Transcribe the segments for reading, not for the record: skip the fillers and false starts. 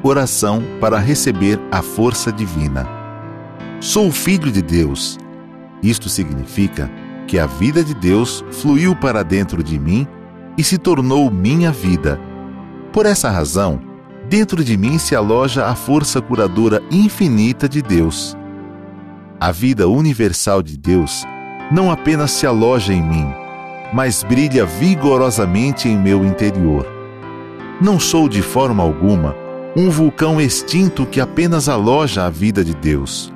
coração para receber a força divina. Sou filho de Deus. Isto significa que a vida de Deus fluiu para dentro de mim e se tornou minha vida. Por essa razão, dentro de mim se aloja a força curadora infinita de Deus. A vida universal de Deus não apenas se aloja em mim, mas brilha vigorosamente em meu interior. Não sou de forma alguma um vulcão extinto que apenas aloja a vida de Deus.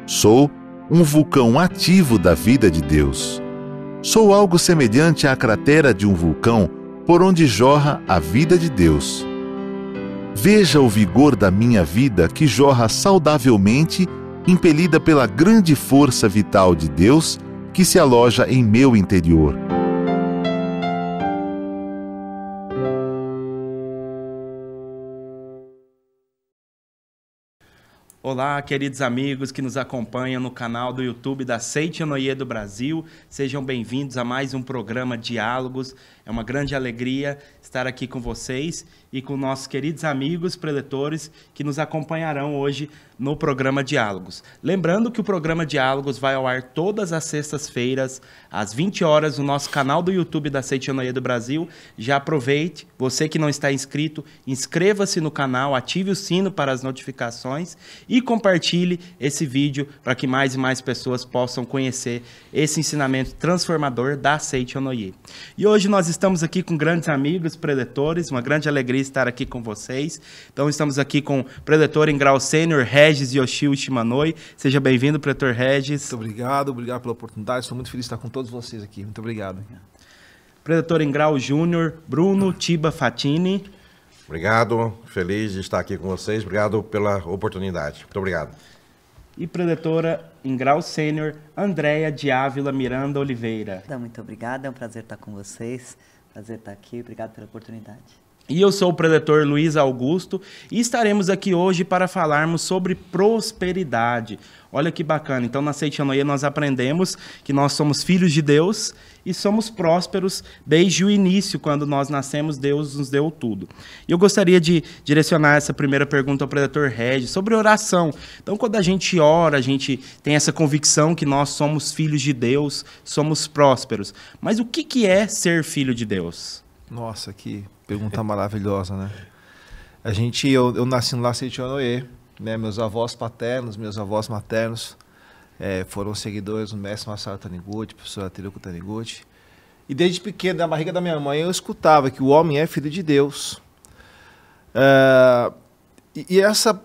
Sou um vulcão ativo da vida de Deus. Sou algo semelhante à cratera de um vulcão por onde jorra a vida de Deus. Veja o vigor da minha vida que jorra saudavelmente, impelida pela grande força vital de Deus que se aloja em meu interior. Olá, queridos amigos que nos acompanham no canal do YouTube da Seite Onoye do Brasil. Sejam bem-vindos a mais um programa Diálogos. É uma grande alegria estar aqui com vocês e com nossos queridos amigos preletores que nos acompanharão hoje no programa Diálogos. Lembrando que o programa Diálogos vai ao ar todas as sextas-feiras, às 20 horas, no nosso canal do YouTube da Seite Onoye do Brasil. Já aproveite, você que não está inscrito, inscreva-se no canal, ative o sino para as notificações e compartilhe esse vídeo para que mais e mais pessoas possam conhecer esse ensinamento transformador da Seite Onoye. E hoje nós estamos aqui com grandes amigos preletores, uma grande alegria estar aqui com vocês. Então estamos aqui com o preletor em grau sênior, Regis Yoshio Shimanoi. Seja bem-vindo, preletor Regis. Muito obrigado pela oportunidade. Estou muito feliz de estar com todos vocês aqui. Muito obrigado. Preletor em grau júnior, Bruno Tiba Fatini. Obrigado, feliz de estar aqui com vocês. Obrigado pela oportunidade. Muito obrigado. E preletora em grau sênior, Andréia de Ávila Miranda Oliveira. Muito obrigada, é um prazer estar com vocês. Prazer estar aqui, obrigado pela oportunidade. E eu sou o preletor Luiz Augusto e estaremos aqui hoje para falarmos sobre prosperidade. Olha que bacana, então na Seite Onoye nós aprendemos que nós somos filhos de Deus e somos prósperos desde o início, quando nós nascemos, Deus nos deu tudo. E eu gostaria de direcionar essa primeira pergunta ao preletor Regis sobre oração. Então quando a gente ora, a gente tem essa convicção que nós somos filhos de Deus, somos prósperos. Mas o que é ser filho de Deus? Nossa, que pergunta maravilhosa, né? Eu nasci no Seite Onoye, né? Meus avós paternos, meus avós maternos foram seguidores do mestre Masaru Taniguchi, professor Teruko Taniguchi. E desde pequeno, da barriga da minha mãe, eu escutava que o homem é filho de Deus. E essa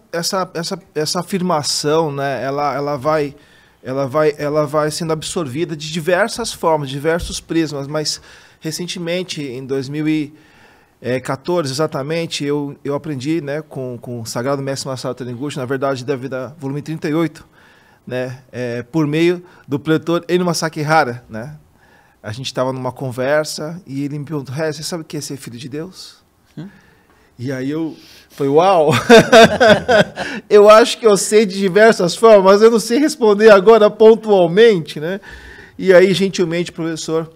afirmação, né? Ela vai sendo absorvida de diversas formas, diversos prismas, mas recentemente, em 2014, exatamente, eu aprendi, né, com o Sagrado Mestre Masaru Taniguchi, na verdade, da vida, volume 38, né, por meio do preletor Eno Masakihara, né? A gente estava numa conversa e ele me perguntou: você sabe o que é ser filho de Deus? E aí eu falei: uau! Eu acho que eu sei de diversas formas, mas eu não sei responder agora pontualmente, né? E aí, gentilmente, o professor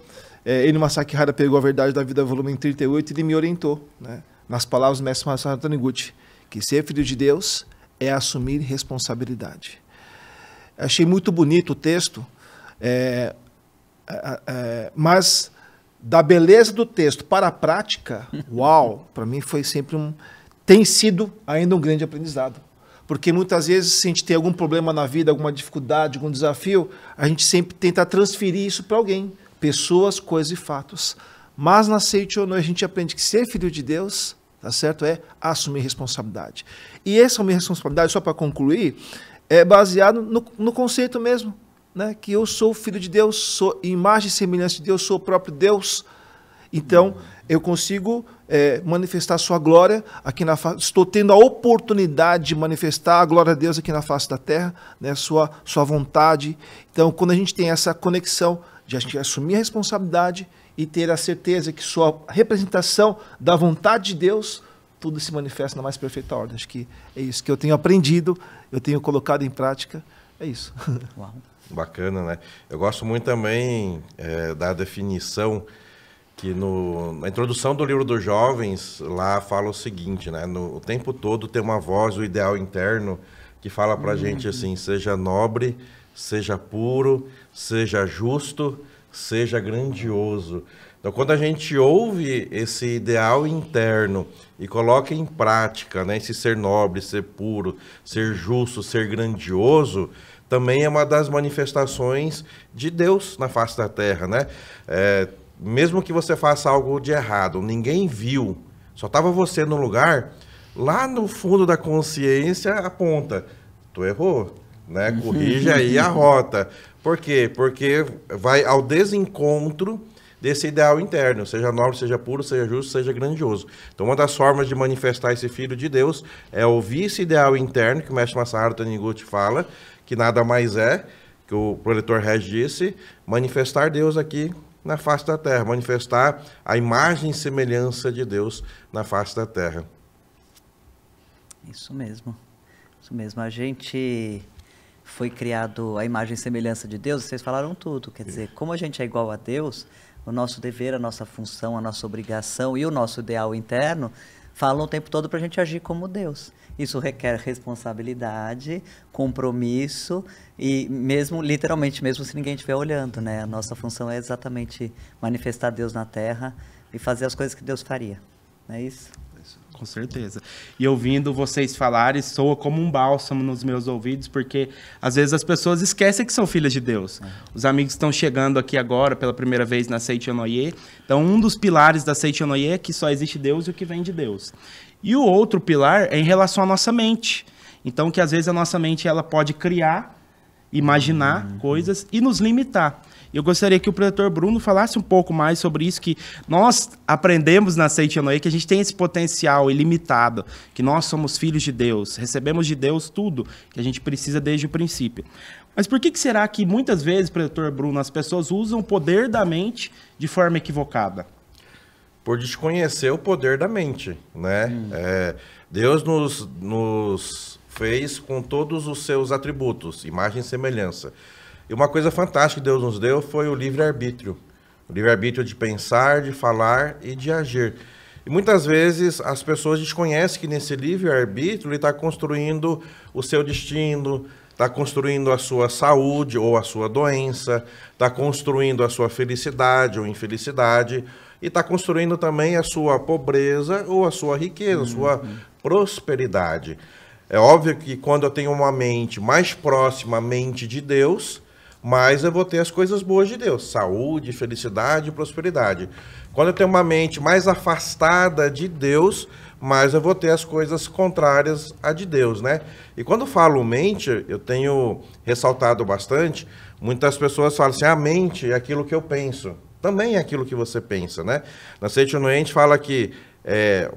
Eno Masakihara pegou a verdade da vida, volume 38, e ele me orientou, né, nas palavras do mestre Masaru Taniguchi, que ser filho de Deus é assumir responsabilidade. Achei muito bonito o texto, mas da beleza do texto para a prática, uau, para mim foi sempre tem sido ainda um grande aprendizado. Porque muitas vezes, se a gente tem algum problema na vida, alguma dificuldade, algum desafio, a gente sempre tenta transferir isso para alguém. Pessoas, coisas e fatos. Mas na Seite Onoye a gente aprende que ser filho de Deus, tá certo, é assumir responsabilidade. E essa assumir responsabilidade, só para concluir, é baseado no conceito mesmo, né, que eu sou filho de Deus, sou imagem e semelhança de Deus, sou o próprio Deus. Então, eu consigo manifestar a sua glória aqui na face. Estou tendo a oportunidade de manifestar a glória de Deus aqui na face da terra, né, sua vontade. Então, quando a gente tem essa conexão de a gente assumir a responsabilidade e ter a certeza que sua representação da vontade de Deus, tudo se manifesta na mais perfeita ordem. Acho que é isso que eu tenho aprendido, eu tenho colocado em prática. É isso. Uau. Bacana, né? Eu gosto muito também da definição que na introdução do livro dos jovens, lá fala o seguinte, né? O tempo todo tem uma voz, o ideal interno, que fala pra gente assim, seja nobre, seja puro, seja justo, seja grandioso. Então, quando a gente ouve esse ideal interno e coloca em prática, né, esse ser nobre, ser puro, ser justo, ser grandioso, também é uma das manifestações de Deus na face da terra, né? Mesmo que você faça algo de errado, ninguém viu, só estava você no lugar, lá no fundo da consciência aponta, tu errou, né? Corrige aí a rota. Por quê? Porque vai ao desencontro desse ideal interno, seja nobre, seja puro, seja justo, seja grandioso. Então, uma das formas de manifestar esse Filho de Deus é ouvir esse ideal interno, que o mestre Masaharu Taniguchi fala, que nada mais é, que o preletor Regis disse, manifestar Deus aqui na face da terra, manifestar a imagem e semelhança de Deus na face da terra. Isso mesmo. Isso mesmo. A gente foi criado à imagem e semelhança de Deus, vocês falaram tudo. Quer dizer, como a gente é igual a Deus, o nosso dever, a nossa função, a nossa obrigação e o nosso ideal interno falam o tempo todo para a gente agir como Deus. Isso requer responsabilidade, compromisso e mesmo, literalmente, mesmo se ninguém estiver olhando, né? A nossa função é exatamente manifestar Deus na Terra e fazer as coisas que Deus faria. Não é isso? Com certeza. E ouvindo vocês falarem, soa como um bálsamo nos meus ouvidos, porque às vezes as pessoas esquecem que são filhas de Deus. Os amigos estão chegando aqui agora pela primeira vez na Seicho Noye. Então, um dos pilares da Seicho Noye é que só existe Deus e o que vem de Deus. E o outro pilar é em relação à nossa mente. Então, que às vezes a nossa mente ela pode criar, imaginar coisas e nos limitar. Eu gostaria que o preletor Bruno falasse um pouco mais sobre isso, que nós aprendemos na Seicho Noye que a gente tem esse potencial ilimitado, que nós somos filhos de Deus, recebemos de Deus tudo que a gente precisa desde o princípio. Mas por que será que muitas vezes, preletor Bruno, as pessoas usam o poder da mente de forma equivocada? Por desconhecer o poder da mente, né? Deus nos fez com todos os seus atributos, imagem e semelhança. E uma coisa fantástica que Deus nos deu foi o livre-arbítrio. O livre-arbítrio de pensar, de falar e de agir. E muitas vezes as pessoas desconhecem que nesse livre-arbítrio ele está construindo o seu destino, está construindo a sua saúde ou a sua doença, está construindo a sua felicidade ou infelicidade, e está construindo também a sua pobreza ou a sua riqueza, a sua prosperidade. É óbvio que quando eu tenho uma mente mais próxima à mente de Deus, mais eu vou ter as coisas boas de Deus, saúde, felicidade e prosperidade. Quando eu tenho uma mente mais afastada de Deus, mais eu vou ter as coisas contrárias a de Deus, né? E quando falo mente, eu tenho ressaltado bastante, muitas pessoas falam assim, a mente é aquilo que eu penso. Também é aquilo que você pensa, né? Na Seicho Noye a gente fala que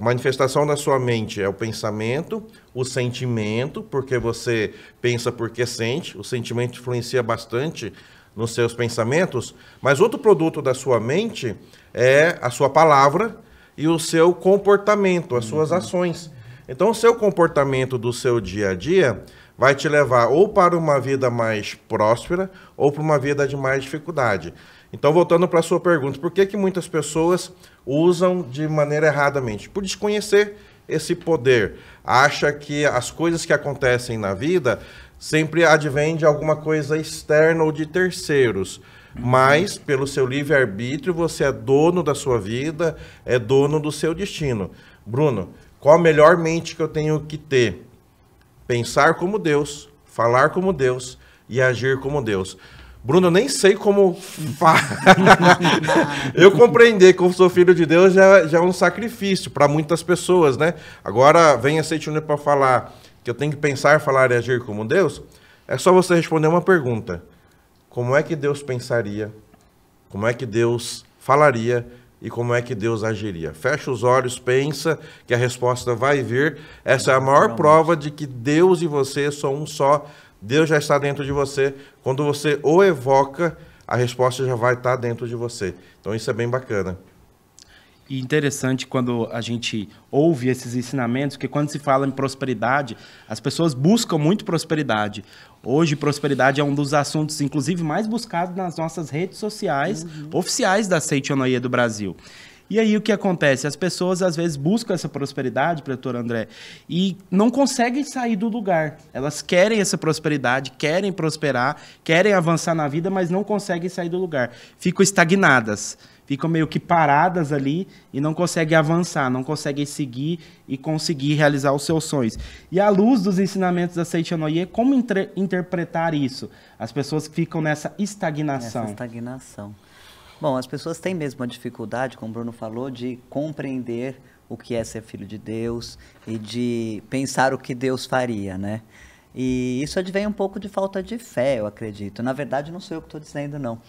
manifestação da sua mente é o pensamento, o sentimento, porque você pensa porque sente, o sentimento influencia bastante nos seus pensamentos, mas outro produto da sua mente é a sua palavra e o seu comportamento, as suas ações. Então, o seu comportamento do seu dia a dia vai te levar ou para uma vida mais próspera ou para uma vida de mais dificuldade. Então, voltando para a sua pergunta, por que muitas pessoas usam de maneira erradamente? Por desconhecer esse poder. Acha que as coisas que acontecem na vida sempre advêm de alguma coisa externa ou de terceiros. Mas, pelo seu livre-arbítrio, você é dono da sua vida, é dono do seu destino. Bruno, qual a melhor mente que eu tenho que ter? Pensar como Deus, falar como Deus e agir como Deus. Bruno, eu nem sei como... Eu compreender que eu sou filho de Deus já é um sacrifício para muitas pessoas, né? Agora, vem a Seicho Noye para falar que eu tenho que pensar, falar e agir como Deus. É só você responder uma pergunta. Como é que Deus pensaria? Como é que Deus falaria? E como é que Deus agiria? Fecha os olhos, pensa que a resposta vai vir. Essa é a maior prova de que Deus e você são um só. Deus já está dentro de você. Quando você o evoca, a resposta já vai estar dentro de você. Então isso é bem bacana. E interessante quando a gente ouve esses ensinamentos, que quando se fala em prosperidade, as pessoas buscam muito prosperidade. Hoje, prosperidade é um dos assuntos, inclusive, mais buscados nas nossas redes sociais oficiais da Seitonoye do Brasil. E aí o que acontece? As pessoas às vezes buscam essa prosperidade, doutor André, e não conseguem sair do lugar. Elas querem essa prosperidade, querem prosperar, querem avançar na vida, mas não conseguem sair do lugar. Ficam estagnadas, ficam meio que paradas ali e não conseguem avançar, não conseguem seguir e conseguir realizar os seus sonhos. E à luz dos ensinamentos da Seitonoye, como interpretar isso? As pessoas ficam nessa estagnação. Nessa estagnação. Bom, as pessoas têm mesmo a dificuldade, como o Bruno falou, de compreender o que é ser filho de Deus e de pensar o que Deus faria, né? E isso advém um pouco de falta de fé, eu acredito. Na verdade, não sou eu que estou dizendo, não.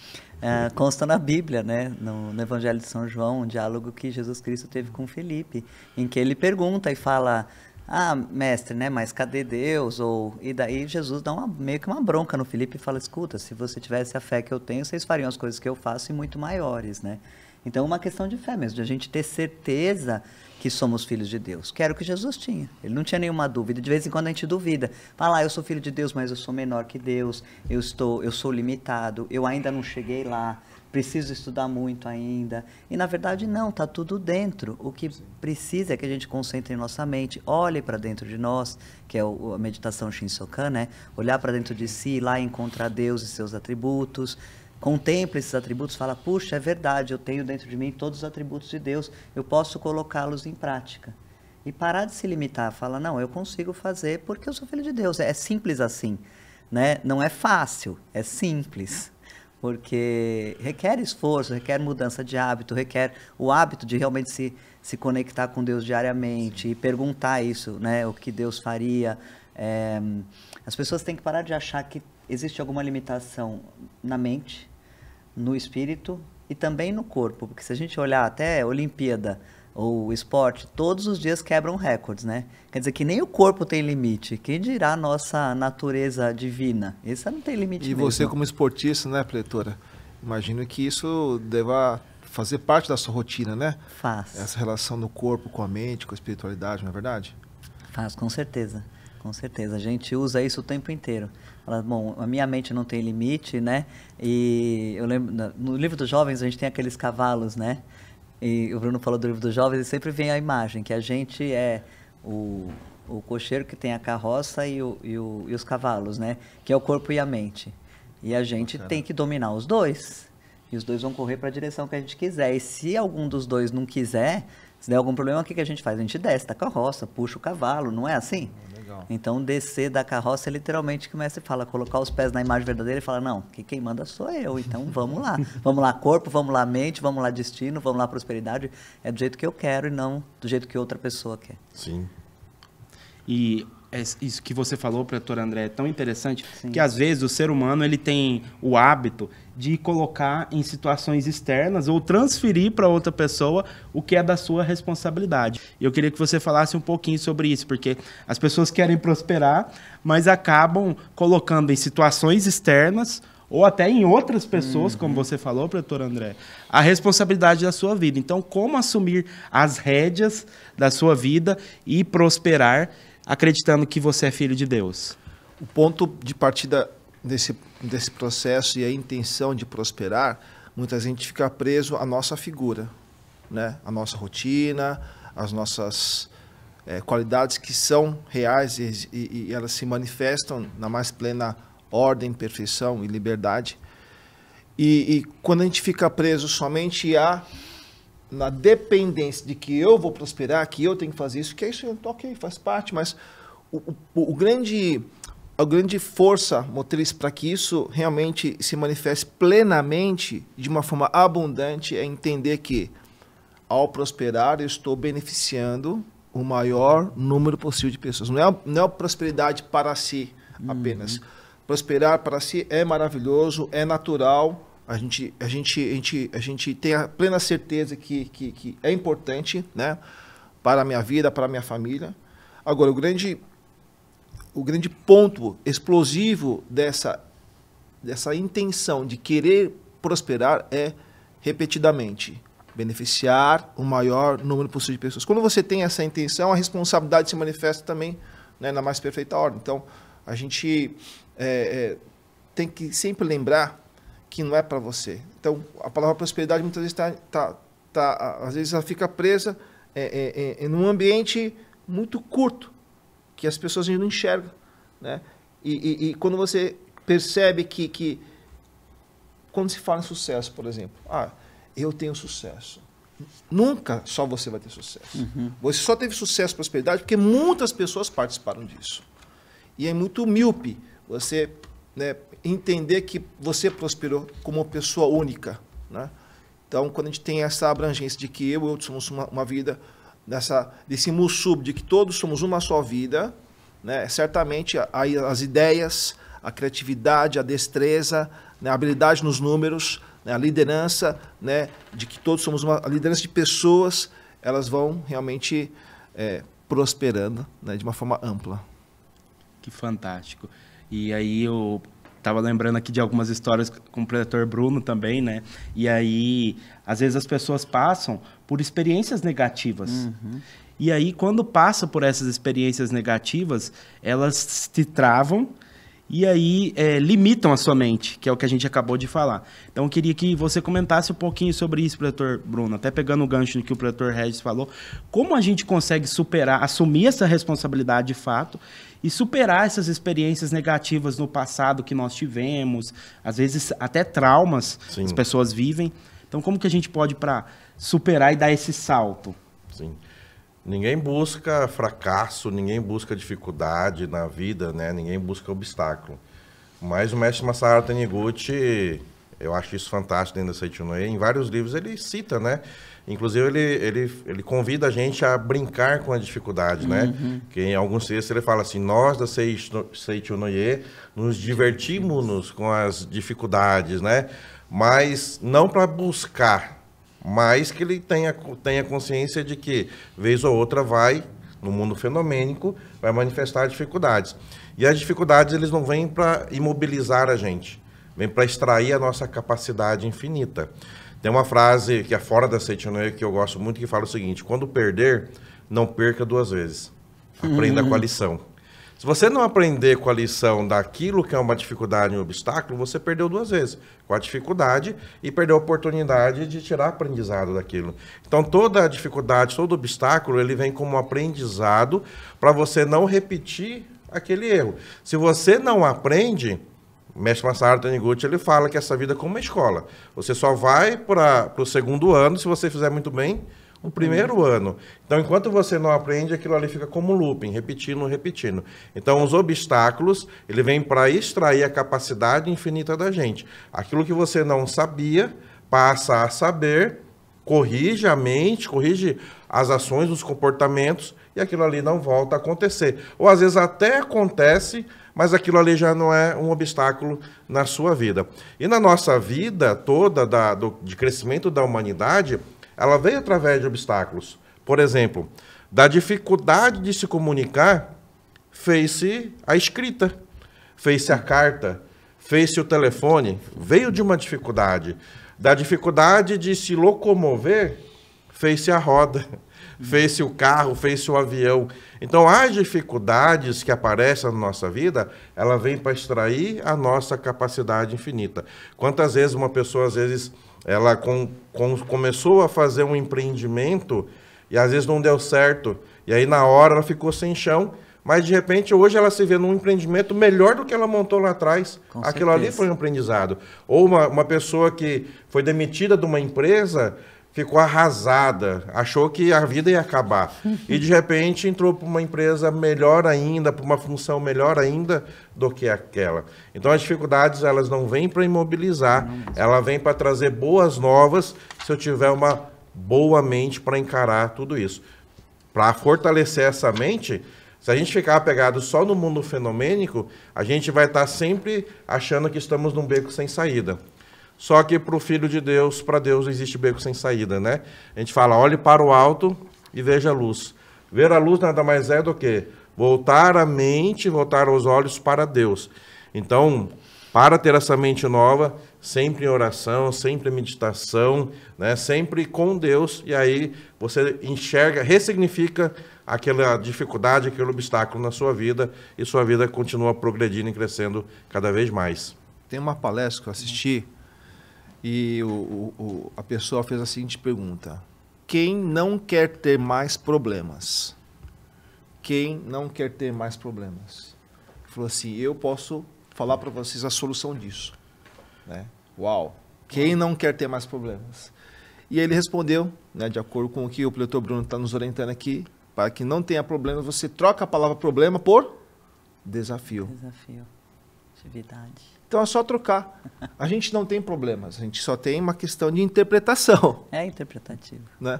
Consta na Bíblia, né? No Evangelho de São João, um diálogo que Jesus Cristo teve com Filipe, em que ele pergunta e fala... Ah, mestre, né? Mas cadê Deus? E daí Jesus dá meio que uma bronca no Filipe e fala, escuta, se você tivesse a fé que eu tenho, vocês fariam as coisas que eu faço e muito maiores, né? Então é uma questão de fé mesmo, de a gente ter certeza que somos filhos de Deus, que era o que Jesus tinha. Ele não tinha nenhuma dúvida, de vez em quando a gente duvida. Fala, eu sou filho de Deus, mas eu sou menor que Deus, eu sou limitado, eu ainda não cheguei lá, preciso estudar muito ainda. E na verdade não, está tudo dentro. O que precisa é que a gente concentre em nossa mente, olhe para dentro de nós, que é a meditação Shinsokan, né? Olhar para dentro de si, lá encontrar Deus e seus atributos, contemple esses atributos, fala, puxa, é verdade, eu tenho dentro de mim todos os atributos de Deus, eu posso colocá-los em prática. E parar de se limitar, fala, não, eu consigo fazer porque eu sou filho de Deus. É simples assim, né? Não é fácil, é simples. Porque requer esforço, requer mudança de hábito, requer o hábito de realmente se conectar com Deus diariamente e perguntar isso, né, o que Deus faria. As pessoas têm que parar de achar que existe alguma limitação na mente, no espírito e também no corpo. Porque se a gente olhar até a Olimpíada ou esporte, todos os dias quebram recordes, né? Quer dizer que nem o corpo tem limite. Quem dirá a nossa natureza divina? Essa não tem limite mesmo. E você como esportista, né, Pletora? Imagino que isso deva fazer parte da sua rotina, né? Faz. Essa relação do corpo com a mente, com a espiritualidade, não é verdade? Faz, com certeza. Com certeza. A gente usa isso o tempo inteiro. Fala, bom, a minha mente não tem limite, né? E eu lembro, no livro dos jovens a gente tem aqueles cavalos, né? E o Bruno falou do livro dos jovens e sempre vem a imagem, que a gente é o cocheiro que tem a carroça e os cavalos, né? Que é o corpo e a mente. E a gente tem que dominar os dois. E os dois vão correr para a direção que a gente quiser. E se algum dos dois não quiser, se der algum problema, o que a gente faz? A gente desce da carroça, puxa o cavalo, não é assim? Legal. Então, descer da carroça, literalmente, que o mestre fala, colocar os pés na imagem verdadeira e fala, não, que quem manda sou eu, então vamos lá. Vamos lá corpo, vamos lá mente, vamos lá destino, vamos lá prosperidade. É do jeito que eu quero e não do jeito que outra pessoa quer. Sim. E isso que você falou, doutor André, é tão interessante, Sim. que às vezes o ser humano ele tem o hábito de colocar em situações externas ou transferir para outra pessoa o que é da sua responsabilidade. E eu queria que você falasse um pouquinho sobre isso, porque as pessoas querem prosperar, mas acabam colocando em situações externas ou até em outras pessoas, como você falou, doutor André, a responsabilidade da sua vida. Então, como assumir as rédeas da sua vida e prosperar acreditando que você é filho de Deus? O ponto de partida desse processo e a intenção de prosperar, muita gente fica preso à nossa figura, né? A nossa rotina, as nossas qualidades que são reais e elas se manifestam na mais plena ordem, perfeição e liberdade. E quando a gente fica preso somente na dependência de que eu vou prosperar, que eu tenho que fazer isso, que é isso, ok, faz parte, mas a grande força motriz para que isso realmente se manifeste plenamente, de uma forma abundante, é entender que, ao prosperar, eu estou beneficiando o maior número possível de pessoas. Não é a prosperidade para si apenas. Prosperar para si é maravilhoso, é natural. A gente tem a plena certeza que é importante, né, para a minha vida, para a minha família. Agora, o grande ponto explosivo dessa intenção de querer prosperar é, repetidamente, beneficiar o maior número possível de pessoas. Quando você tem essa intenção, a responsabilidade se manifesta também, né, na mais perfeita ordem. Então, a gente tem que sempre lembrar que não é para você. Então, a palavra prosperidade muitas vezes às vezes ela fica presa num ambiente muito curto, que as pessoas ainda não enxergam, né? E quando você percebe que quando se fala em sucesso, por exemplo, eu tenho sucesso. Nunca só você vai ter sucesso. Você só teve sucesso e prosperidade porque muitas pessoas participaram disso. E é muito míope você, né, entender que você prosperou como uma pessoa única, né? Então, quando a gente tem essa abrangência de que eu somos uma vida, desse mussub, de que todos somos uma só vida, né, certamente aí as ideias, a criatividade, a destreza, né, a habilidade nos números, né, a liderança, né, de que todos somos a liderança de pessoas, elas vão realmente prosperando, né, de uma forma ampla. Que fantástico. E aí eu estava lembrando aqui de algumas histórias com o pregador Bruno também, né? E aí, às vezes as pessoas passam por experiências negativas. E aí, quando passa por essas experiências negativas, elas se travam e aí limitam a sua mente, que é o que a gente acabou de falar. Então, eu queria que você comentasse um pouquinho sobre isso, pregador Bruno, até pegando o gancho do que o pregador Regis falou, como a gente consegue superar, assumir essa responsabilidade de fato e superar essas experiências negativas no passado que nós tivemos, às vezes até traumas Sim. as pessoas vivem. Então, como que a gente pode para superar e dar esse salto? Sim. Ninguém busca fracasso, ninguém busca dificuldade na vida, né? Ninguém busca obstáculo. Mas o mestre Masaharu Taniguchi, eu acho isso fantástico dentro da Seiichi no Ie, em vários livros ele cita, né? Inclusive ele convida a gente a brincar com a dificuldade, né? Que em alguns textos ele fala assim, nós da Seiichi no Ie nos divertimos com as dificuldades, né? Mas não para buscar, mas que ele tenha consciência de que, vez ou outra, vai, no mundo fenomênico, vai manifestar dificuldades. E as dificuldades, eles não vêm para imobilizar a gente, vêm para extrair a nossa capacidade infinita. Tem uma frase que é fora da Seiichi no Ie, que eu gosto muito, que fala o seguinte, quando perder, não perca 2 vezes. Aprenda com a lição. Se você não aprender com a lição daquilo que é uma dificuldade e um obstáculo, você perdeu 2 vezes. Com a dificuldade e perdeu a oportunidade de tirar aprendizado daquilo. Então, toda a dificuldade, todo obstáculo, ele vem como aprendizado para você não repetir aquele erro. Se você não aprende, o mestre Masaharu Taniguchi, ele fala que essa vida é como uma escola. Você só vai para o 2º ano, se você fizer muito bem, o 1º ano. Então, enquanto você não aprende, aquilo ali fica como looping, repetindo, repetindo. Então, os obstáculos, ele vem para extrair a capacidade infinita da gente. Aquilo que você não sabia, passa a saber, corrige a mente, corrige as ações, os comportamentos, e aquilo ali não volta a acontecer. Ou, às vezes, até acontece, mas aquilo ali já não é um obstáculo na sua vida. E na nossa vida toda de crescimento da humanidade, ela veio através de obstáculos. Por exemplo, da dificuldade de se comunicar, fez-se a escrita, fez-se a carta, fez-se o telefone, veio de uma dificuldade. Da dificuldade de se locomover, fez-se a roda, fez-se o carro, fez-se o avião. Então, as dificuldades que aparecem na nossa vida, ela vem para extrair a nossa capacidade infinita. Quantas vezes uma pessoa, às vezes, ela começou a fazer um empreendimento e às vezes não deu certo, e aí na hora ela ficou sem chão, mas de repente hoje ela se vê num empreendimento melhor do que ela montou lá atrás. Com Aquilo certeza. ali foi um aprendizado. Ou uma pessoa que foi demitida de uma empresa, ficou arrasada, achou que a vida ia acabar. E de repente entrou para uma empresa melhor ainda, para uma função melhor ainda do que aquela. Então as dificuldades, elas não vêm para imobilizar, ela vem para trazer boas novas, se eu tiver uma boa mente para encarar tudo isso. Para fortalecer essa mente, se a gente ficar apegado só no mundo fenomênico, a gente vai estar sempre achando que estamos num beco sem saída. Só que para o Filho de Deus, para Deus, não existe beco sem saída, né? A gente fala, olhe para o alto e veja a luz. Ver a luz nada mais é do que voltar a mente, voltar os olhos para Deus. Então, para ter essa mente nova, sempre em oração, sempre em meditação, né? Sempre com Deus, e aí você enxerga, ressignifica aquela dificuldade, aquele obstáculo na sua vida, e sua vida continua progredindo e crescendo cada vez mais. Tem uma palestra que eu assisti e a pessoa fez a seguinte pergunta: quem não quer ter mais problemas? Quem não quer ter mais problemas? Ele falou assim: eu posso falar para vocês a solução disso. Né? Uau! Quem não quer ter mais problemas? E ele respondeu, né, de acordo com o que o Pletor Bruno está nos orientando aqui, para que não tenha problema, você troca a palavra problema por desafio. Desafio. Atividade. Então é só trocar. A gente não tem problemas, a gente só tem uma questão de interpretação. É interpretativo. Né?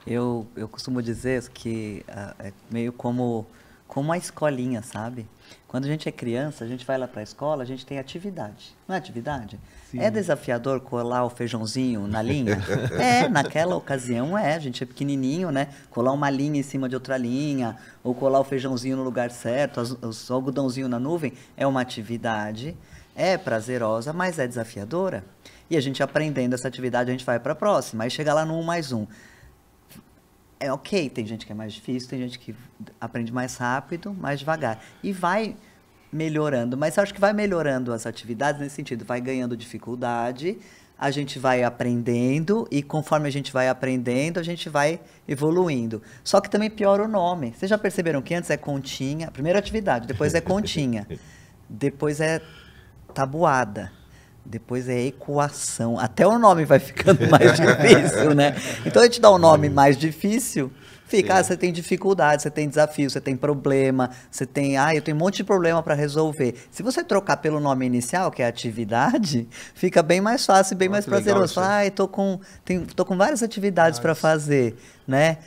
Eu costumo dizer que é meio como a escolinha, sabe? Quando a gente é criança, a gente vai lá para a escola, a gente tem atividade. Não é atividade? Sim. É desafiador colar o feijãozinho na linha? Naquela ocasião a gente é pequenininho, né? Colar uma linha em cima de outra linha, ou colar o feijãozinho no lugar certo, o algodãozinho na nuvem, é uma atividade, é prazerosa, mas é desafiadora. E a gente aprendendo essa atividade, a gente vai para a próxima, aí chega lá no 1 mais 1. É ok, tem gente que é mais difícil, tem gente que aprende mais rápido, mais devagar. E vai melhorando, mas eu acho que vai melhorando as atividades nesse sentido, vai ganhando dificuldade, a gente vai aprendendo e conforme a gente vai aprendendo, a gente vai evoluindo. Só que também piora o nome. Vocês já perceberam que antes é continha, primeira atividade, depois é continha, depois é tabuada. Depois é equação. Até o nome vai ficando mais difícil, né? Então a gente dá um nome mais difícil, fica, você tem dificuldade, você tem desafio, você tem problema, você tem, eu tenho um monte de problema para resolver. Se você trocar pelo nome inicial, que é atividade, fica bem mais fácil e bem mais prazeroso. Fala, tô com várias atividades para fazer, né?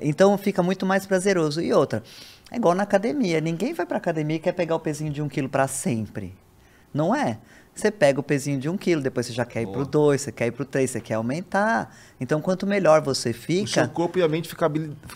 Então fica muito mais prazeroso. E outra, é igual na academia. Ninguém vai para academia e quer pegar o pezinho de 1 quilo para sempre. Não é? Você pega o pezinho de 1 quilo, depois você já quer ir para o 2, você quer ir para o 3, você quer aumentar. Então, quanto melhor você fica... O seu corpo e a mente ficam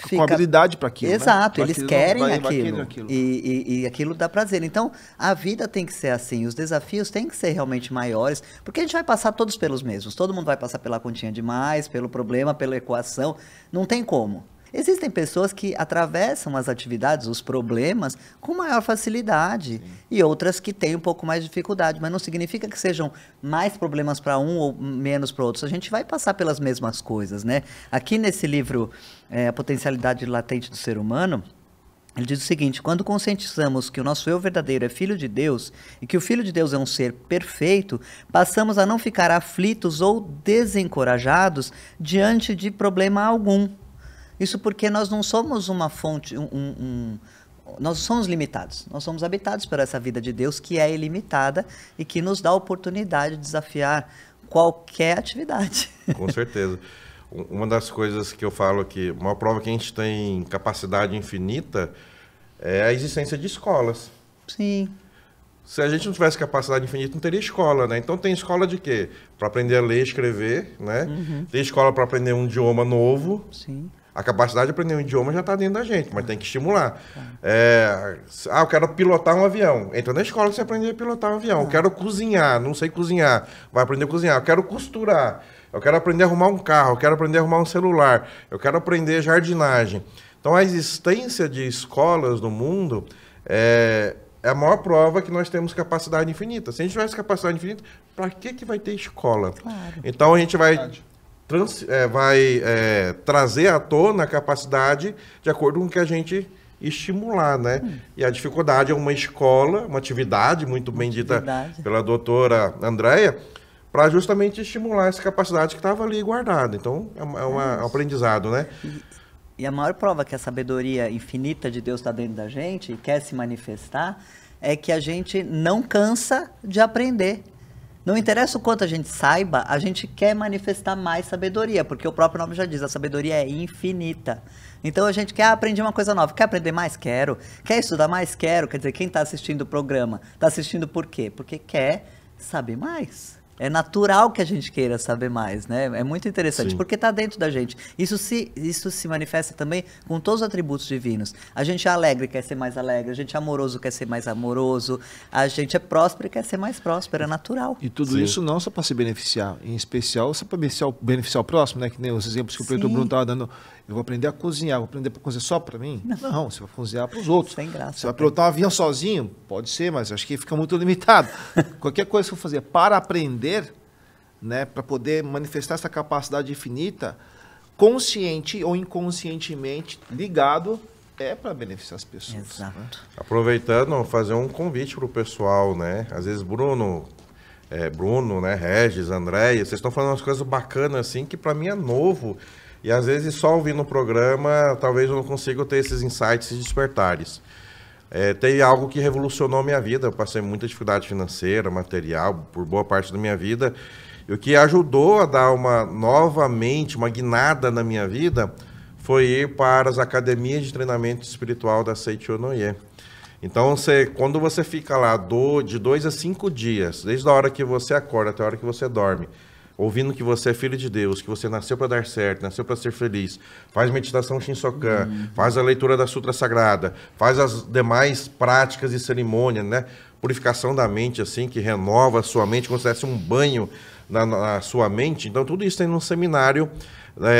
com habilidade para aquilo. Exato, né? Eles querem aquilo. E aquilo dá prazer. Então, a vida tem que ser assim, os desafios têm que ser realmente maiores, porque a gente vai passar todos pelos mesmos. Todo mundo vai passar pela continha de mais, pelo problema, pela equação. Não tem como. Existem pessoas que atravessam as atividades, os problemas, com maior facilidade. Sim. E outras que têm um pouco mais de dificuldade. Mas não significa que sejam mais problemas para um ou menos para outros. A gente vai passar pelas mesmas coisas, né? Aqui nesse livro, A Potencialidade Latente do Ser Humano, ele diz o seguinte: quando conscientizamos que o nosso eu verdadeiro é filho de Deus e que o filho de Deus é um ser perfeito, passamos a não ficar aflitos ou desencorajados diante de problema algum. Isso porque nós não somos uma fonte, nós somos limitados. Nós somos habitados por essa vida de Deus que é ilimitada e que nos dá a oportunidade de desafiar qualquer atividade. Com certeza. Uma das coisas que eu falo aqui, uma prova que a gente tem capacidade infinita é a existência de escolas. Sim. Se a gente não tivesse capacidade infinita, não teria escola, né? Então tem escola de quê? Para aprender a ler e escrever, né? Uhum. Tem escola para aprender um idioma novo. Sim. A capacidade de aprender um idioma já está dentro da gente, mas tem que estimular. Eu quero pilotar um avião. Entra na escola que você aprender a pilotar um avião. Eu quero cozinhar, não sei cozinhar. Vai aprender a cozinhar. Eu quero costurar. Eu quero aprender a arrumar um carro. Eu quero aprender a arrumar um celular. Eu quero aprender jardinagem. Então, a existência de escolas no mundo é a maior prova que nós temos capacidade infinita. Se a gente tivesse capacidade infinita, para que vai ter escola? Claro. Então, a gente vai trazer à tona a capacidade de acordo com o que a gente estimular, né? E a dificuldade é uma escola, uma atividade muito bem dita pela doutora Andréia, para justamente estimular essa capacidade que estava ali guardada. Então, é um aprendizado, né? E a maior prova que a sabedoria infinita de Deus está dentro da gente e quer se manifestar é que a gente não cansa de aprender. Não interessa o quanto a gente saiba, a gente quer manifestar mais sabedoria, porque o próprio nome já diz, a sabedoria é infinita. Então a gente quer aprender uma coisa nova. Quer aprender mais? Quero. Quer estudar mais? Quero. Quer dizer, quem está assistindo o programa, está assistindo por quê? Porque quer saber mais. é natural que a gente queira saber mais, né? É muito interessante, Sim. porque está dentro da gente. Isso se manifesta também com todos os atributos divinos. A gente é alegre, quer ser mais alegre. A gente é amoroso, quer ser mais amoroso. A gente é próspero e quer ser mais próspero. É natural. E tudo Sim. isso não só para se beneficiar, em especial só para beneficiar o próximo, né? Que nem os exemplos que o Pedro Sim. Bruno estava dando. Eu vou aprender a cozinhar, vou aprender a cozinhar só para mim? Não, você vai cozinhar para os outros. Sem graça, Você vai até. pilotar um avião sozinho? Pode ser, mas acho que fica muito limitado. Qualquer coisa que eu for fazer para aprender, né, para poder manifestar essa capacidade infinita, consciente ou inconscientemente ligado, é para beneficiar as pessoas. Exato. Né? Aproveitando, fazer um convite para o pessoal, né? Às vezes Bruno, né? Regis, Andréia, vocês estão falando umas coisas bacanas assim que para mim é novo. E às vezes só ouvindo o programa, talvez eu não consiga ter esses insights e despertares. Tem algo que revolucionou a minha vida. Eu passei muita dificuldade financeira, material, por boa parte da minha vida. E o que ajudou a dar novamente uma guinada na minha vida foi ir para as academias de treinamento espiritual da Seiichi Noye. Então, quando você fica lá de 2 a 5 dias, desde a hora que você acorda até a hora que você dorme, ouvindo que você é filho de Deus, que você nasceu para dar certo, nasceu para ser feliz, faz meditação Shinsokan, faz a leitura da Sutra Sagrada, faz as demais práticas e cerimônias, né? Purificação da mente, assim, que renova a sua mente, como se fosse um banho na sua mente. Então, tudo isso tem num seminário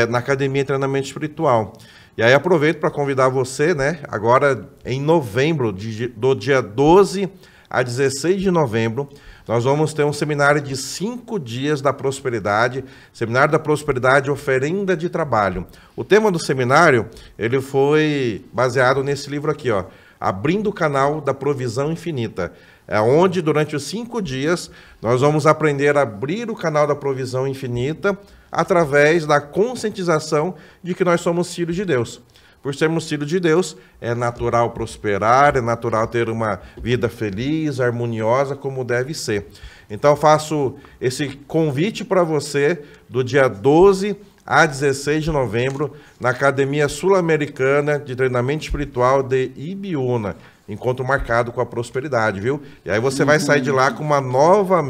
na Academia de Treinamento Espiritual. E aí aproveito para convidar você, né? Agora, em novembro, do dia 12 a 16 de novembro, nós vamos ter um seminário de 5 dias da prosperidade, Seminário da Prosperidade, Oferenda de Trabalho. O tema do seminário, ele foi baseado nesse livro aqui, ó, Abrindo o Canal da Provisão Infinita. É onde, durante os 5 dias, nós vamos aprender a abrir o canal da provisão infinita através da conscientização de que nós somos filhos de Deus. Por sermos filhos de Deus, é natural prosperar, é natural ter uma vida feliz, harmoniosa, como deve ser. Então, eu faço esse convite para você do dia 12 a 16 de novembro, na Academia Sul-Americana de Treinamento Espiritual de Ibiúna. Encontro marcado com a prosperidade, viu? E aí você vai sair de lá com uma nova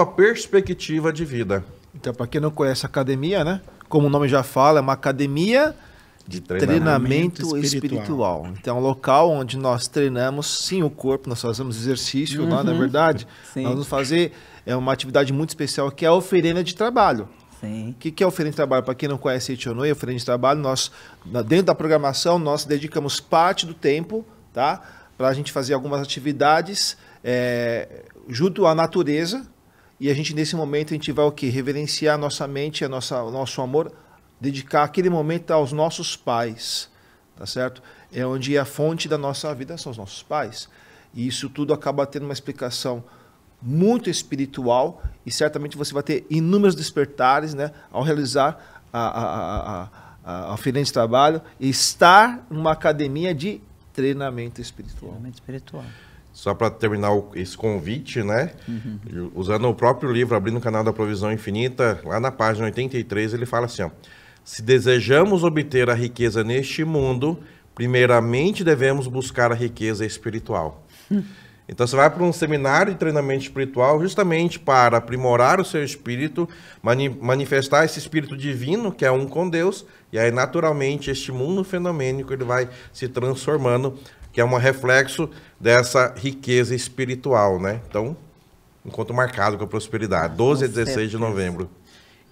perspectiva de vida. Então, para quem não conhece a academia, né? Como o nome já fala, é uma academia de treinamento espiritual. Então, é um local onde nós treinamos, sim, o corpo, nós fazemos exercício lá, na verdade. Sim. Nós vamos fazer uma atividade muito especial, que é a oferenda de trabalho. Sim. O que é oferenda de trabalho? Para quem não conhece Seiichi Noye, oferenda de trabalho, nós, dentro da programação, nós dedicamos parte do tempo, tá? Para a gente fazer algumas atividades junto à natureza. E a gente, nesse momento, a gente vai o quê? Reverenciar a nossa mente, o nosso amor, dedicar aquele momento aos nossos pais, tá certo? É onde a fonte da nossa vida são os nossos pais. E isso tudo acaba tendo uma explicação muito espiritual e certamente você vai ter inúmeros despertares, né, ao realizar a oferenda de trabalho e estar numa academia de treinamento espiritual. Treinamento espiritual. Só para terminar esse convite, né? Usando o próprio livro, Abrindo o Canal da Provisão Infinita, lá na página 83, ele fala assim, ó, se desejamos obter a riqueza neste mundo, primeiramente devemos buscar a riqueza espiritual. Então você vai para um seminário de treinamento espiritual justamente para aprimorar o seu espírito, manifestar esse espírito divino, que é um com Deus, e aí naturalmente este mundo fenomênico ele vai se transformando, que é um reflexo dessa riqueza espiritual, né? Então, encontro marcado com a prosperidade, 12 a 16 de novembro.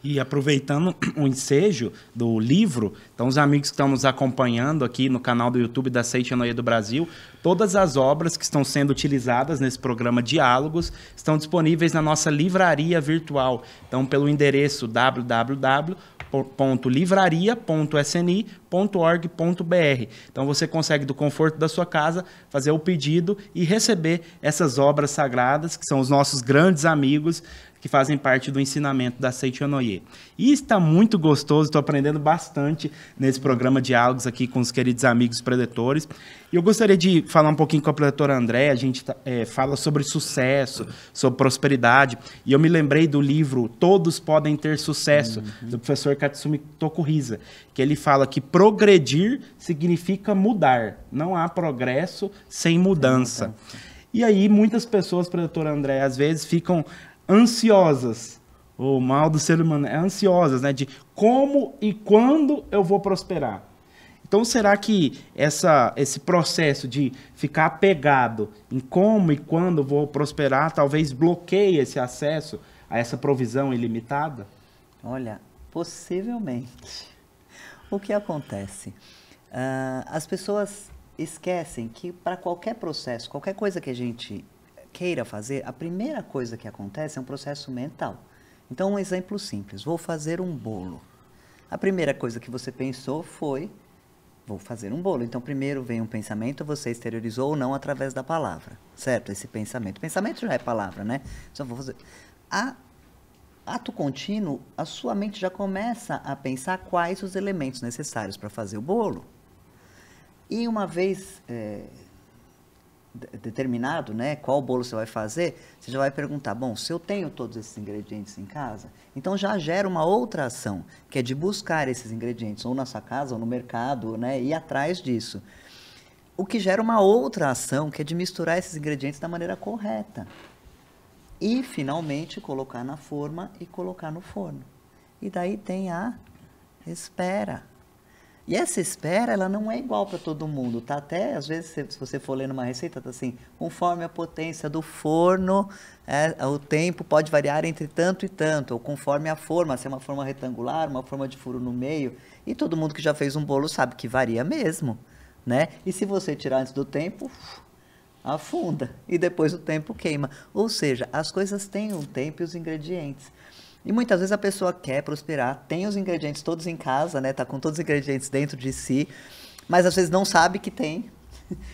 E aproveitando o ensejo do livro, então os amigos que estão nos acompanhando aqui no canal do YouTube da Seiichi Noye do Brasil, todas as obras que estão sendo utilizadas nesse programa Diálogos estão disponíveis na nossa livraria virtual. Então, pelo endereço www.livraria.sni.org.br. Então, você consegue, do conforto da sua casa, fazer o pedido e receber essas obras sagradas, que são os nossos grandes amigos, que fazem parte do ensinamento da Seiichi Noye. E está muito gostoso, estou aprendendo bastante nesse programa Diálogos aqui com os queridos amigos predetores. E eu gostaria de falar um pouquinho com a preletora André, a gente fala sobre sucesso, sobre prosperidade, e eu me lembrei do livro Todos Podem Ter Sucesso, do professor Katsumi Tokuhisa, que ele fala que progredir significa mudar, não há progresso sem mudança. E aí muitas pessoas, preletora André, às vezes ficam ansiosas. O mal do ser humano é ansiosas, né? De como e quando eu vou prosperar. Então, será que esse processo de ficar apegado em como e quando eu vou prosperar talvez bloqueie esse acesso a essa provisão ilimitada? Olha, possivelmente. O que acontece? As pessoas esquecem que para qualquer processo, qualquer coisa que a gente queira fazer, a primeira coisa que acontece é um processo mental. Então, um exemplo simples. Vou fazer um bolo. A primeira coisa que você pensou foi, vou fazer um bolo. Então, primeiro vem um pensamento, você exteriorizou ou não através da palavra. Certo? Esse pensamento. Pensamento já é palavra, né? Só vou fazer. Ato contínuo, a sua mente já começa a pensar quais os elementos necessários para fazer o bolo. E uma vez determinado, né, qual bolo você vai fazer, você já vai perguntar, bom, se eu tenho todos esses ingredientes em casa, então já gera uma outra ação, que é de buscar esses ingredientes, ou na sua casa, ou no mercado, né, ir atrás disso. O que gera uma outra ação, que é de misturar esses ingredientes da maneira correta. E, finalmente, colocar na forma e colocar no forno. E daí tem a espera. E essa espera, ela não é igual para todo mundo, tá? Até, às vezes, se você for lendo uma receita, tá assim, conforme a potência do forno, o tempo pode variar entre tanto e tanto, ou conforme a forma, se é uma forma retangular, uma forma de furo no meio. E todo mundo que já fez um bolo sabe que varia mesmo, né? E se você tirar antes do tempo, afunda, e depois o tempo queima. Ou seja, as coisas têm um tempo e os ingredientes. E muitas vezes a pessoa quer prosperar, tem os ingredientes todos em casa, né? Tá com todos os ingredientes dentro de si, mas às vezes não sabe que tem.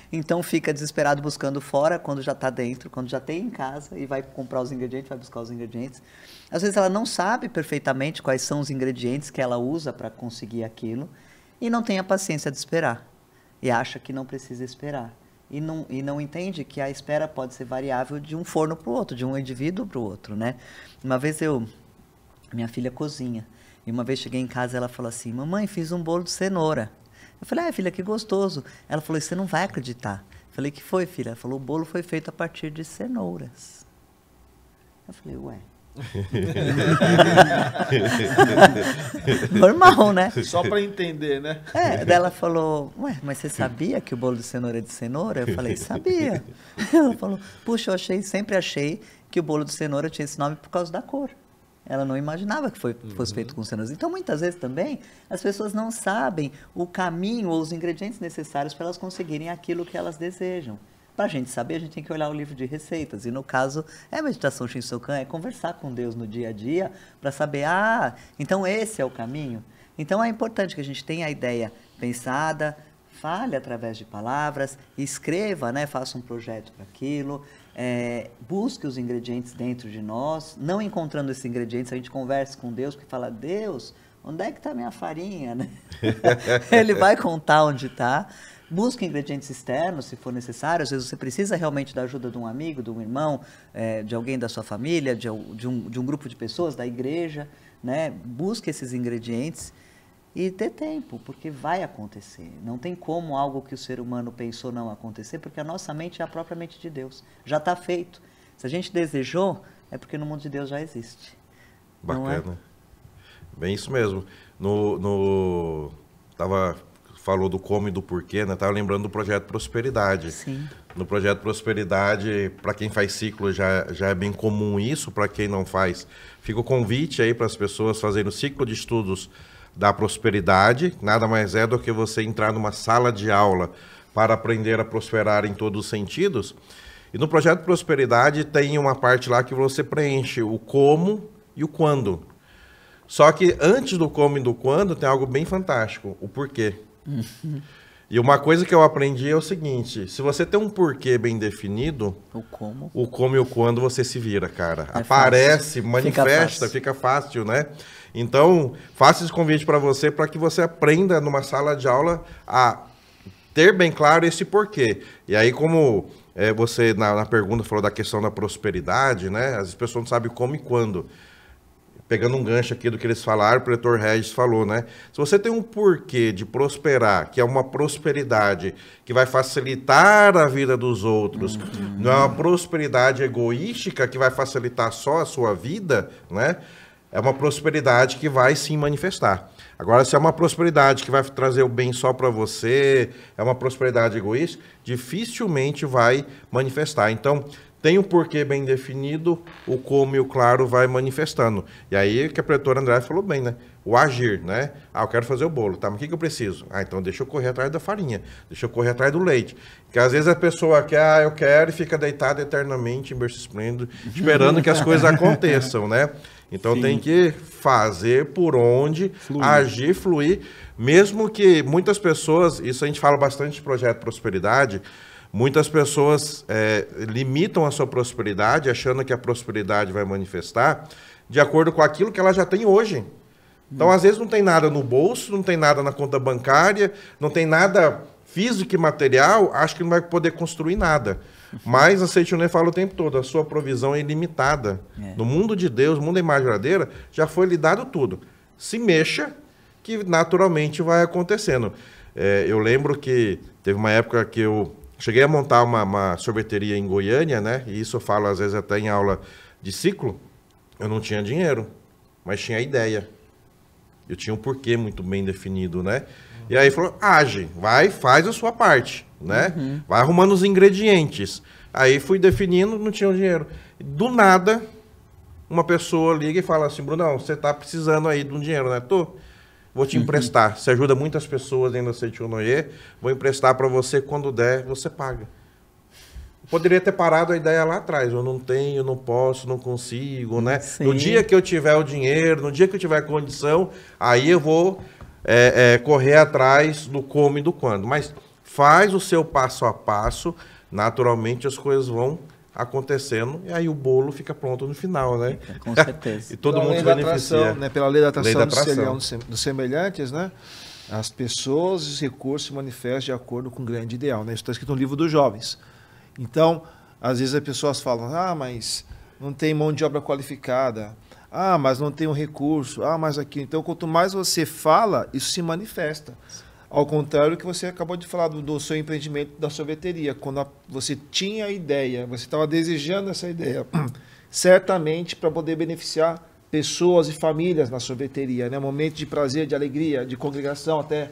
Então fica desesperado buscando fora quando já está dentro, quando já tem em casa e vai comprar os ingredientes, vai buscar os ingredientes. Às vezes ela não sabe perfeitamente quais são os ingredientes que ela usa para conseguir aquilo e não tem a paciência de esperar. E acha que não precisa esperar. E não entende que a espera pode ser variável de um forno para o outro, de um indivíduo para o outro, né? Uma vez minha filha cozinha. E uma vez cheguei em casa e ela falou assim, mamãe, fiz um bolo de cenoura. Eu falei, filha, que gostoso. Ela falou, você não vai acreditar. Eu falei, que foi, filha? Ela falou, o bolo foi feito a partir de cenouras. Eu falei, ué. Normal, né? Só para entender, né? Daí ela falou, ué, mas você sabia que o bolo de cenoura é de cenoura? Eu falei, sabia. Ela falou, puxa, sempre achei que o bolo de cenoura tinha esse nome por causa da cor. Ela não imaginava que fosse feito com cenouras. Então, muitas vezes também, as pessoas não sabem o caminho ou os ingredientes necessários para elas conseguirem aquilo que elas desejam. Para a gente saber, a gente tem que olhar o livro de receitas. E no caso, a meditação Shinsokan é conversar com Deus no dia a dia para saber, então esse é o caminho. Então é importante que a gente tenha a ideia pensada, fale através de palavras, escreva, né, faça um projeto para aquilo, busque os ingredientes dentro de nós. Não encontrando esses ingredientes, a gente conversa com Deus, porque fala, Deus, onde é que está a minha farinha? Né? Ele vai contar onde está. Busque ingredientes externos, se for necessário. Às vezes você precisa realmente da ajuda de um amigo, de um irmão, de alguém da sua família, de um grupo de pessoas, da igreja, né? Busque esses ingredientes e dê tempo, porque vai acontecer. Não tem como algo que o ser humano pensou não acontecer, porque a nossa mente é a própria mente de Deus. Já está feito. Se a gente desejou, é porque no mundo de Deus já existe. Bacana. Bem isso mesmo. Falou do como e do porquê, né? Estava lembrando do Projeto Prosperidade. Sim. No Projeto Prosperidade, para quem faz ciclo, já é bem comum isso, para quem não faz, fica o convite aí para as pessoas fazerem o ciclo de estudos da prosperidade. Nada mais é do que você entrar numa sala de aula para aprender a prosperar em todos os sentidos. E no Projeto Prosperidade tem uma parte lá que você preenche o como e o quando. Só que antes do como e do quando tem algo bem fantástico, o porquê. E uma coisa que eu aprendi é o seguinte, se você tem um porquê bem definido, o como e o quando você se vira, cara. Aparece, fácil. Manifesta, fica fácil, né? Então, faça esse convite para você que você aprenda numa sala de aula a ter bem claro esse porquê. E aí, como você na pergunta falou da questão da prosperidade, né? As pessoas não sabem como e quando. pegando um gancho aqui do que eles falaram, o pretor Regis falou, né? Se você tem um porquê de prosperar, que é uma prosperidade que vai facilitar a vida dos outros, não é uma prosperidade egoística que vai facilitar só a sua vida, né? É uma prosperidade que vai sim manifestar. Agora, se é uma prosperidade que vai trazer o bem só para você, é uma prosperidade egoísta, dificilmente vai manifestar. Então, tem um porquê bem definido, o como e o claro vai manifestando. E aí que a pretora André falou bem, né? O agir, né? Ah, eu quero fazer o bolo, tá? Mas o que eu preciso? Ah, então deixa eu correr atrás da farinha, deixa eu correr atrás do leite. Porque às vezes a pessoa quer, eu quero, e fica deitada eternamente em berço esplêndido, esperando que as coisas aconteçam, né? Então Sim. tem que fazer por onde, agir, fluir, mesmo que muitas pessoas, isso a gente fala bastante de projeto prosperidade, muitas pessoas limitam a sua prosperidade, achando que a prosperidade vai manifestar de acordo com aquilo que ela já tem hoje. Então, às vezes, não tem nada no bolso, não tem nada na conta bancária, não tem nada físico e material, acho que não vai poder construir nada. Mas a Seitonê fala o tempo todo, a sua provisão é ilimitada. No mundo de Deus, no mundo da imagem verdadeira, já foi lhe dado tudo. Se mexa, que naturalmente vai acontecendo. Eu lembro que teve uma época que eu cheguei a montar uma sorveteria em Goiânia, né? E isso eu falo às vezes até em aula de ciclo. Eu não tinha dinheiro, mas tinha a ideia. Eu tinha um porquê muito bem definido, né? E aí falou, age, vai, faz a sua parte, né? Vai arrumando os ingredientes. Aí fui definindo, não tinha o dinheiro. Do nada, uma pessoa liga e fala assim, Brunão, você tá precisando aí de um dinheiro, né? Tô. Vou te emprestar. Você ajuda muitas pessoas dentro da Seitonê. Vou emprestar para você, quando der, você paga. Poderia ter parado a ideia lá atrás. Eu não tenho, não posso, não consigo, né? Sim. No dia que eu tiver o dinheiro, no dia que eu tiver condição, aí eu vou correr atrás do como e do quando. Mas faz o seu passo a passo, naturalmente as coisas vão acontecendo e aí o bolo fica pronto no final, né? Com certeza. E todo Pela mundo lei se da beneficia. atração, né? Pela lei da Lei da atração, atração. dos semelhantes, né? As pessoas e os recursos se manifestam de acordo com um grande ideal, né? Isso está escrito no livro dos jovens. Então, às vezes as pessoas falam, mas não tem mão de obra qualificada, mas não tem um recurso, mas aqui. Então, quanto mais você fala, isso se manifesta. Ao contrário do que você acabou de falar do seu empreendimento da sorveteria. Quando você tinha a ideia, você estava desejando essa ideia, certamente para poder beneficiar pessoas e famílias na sorveteria, né? Momento de prazer, de alegria, de congregação até.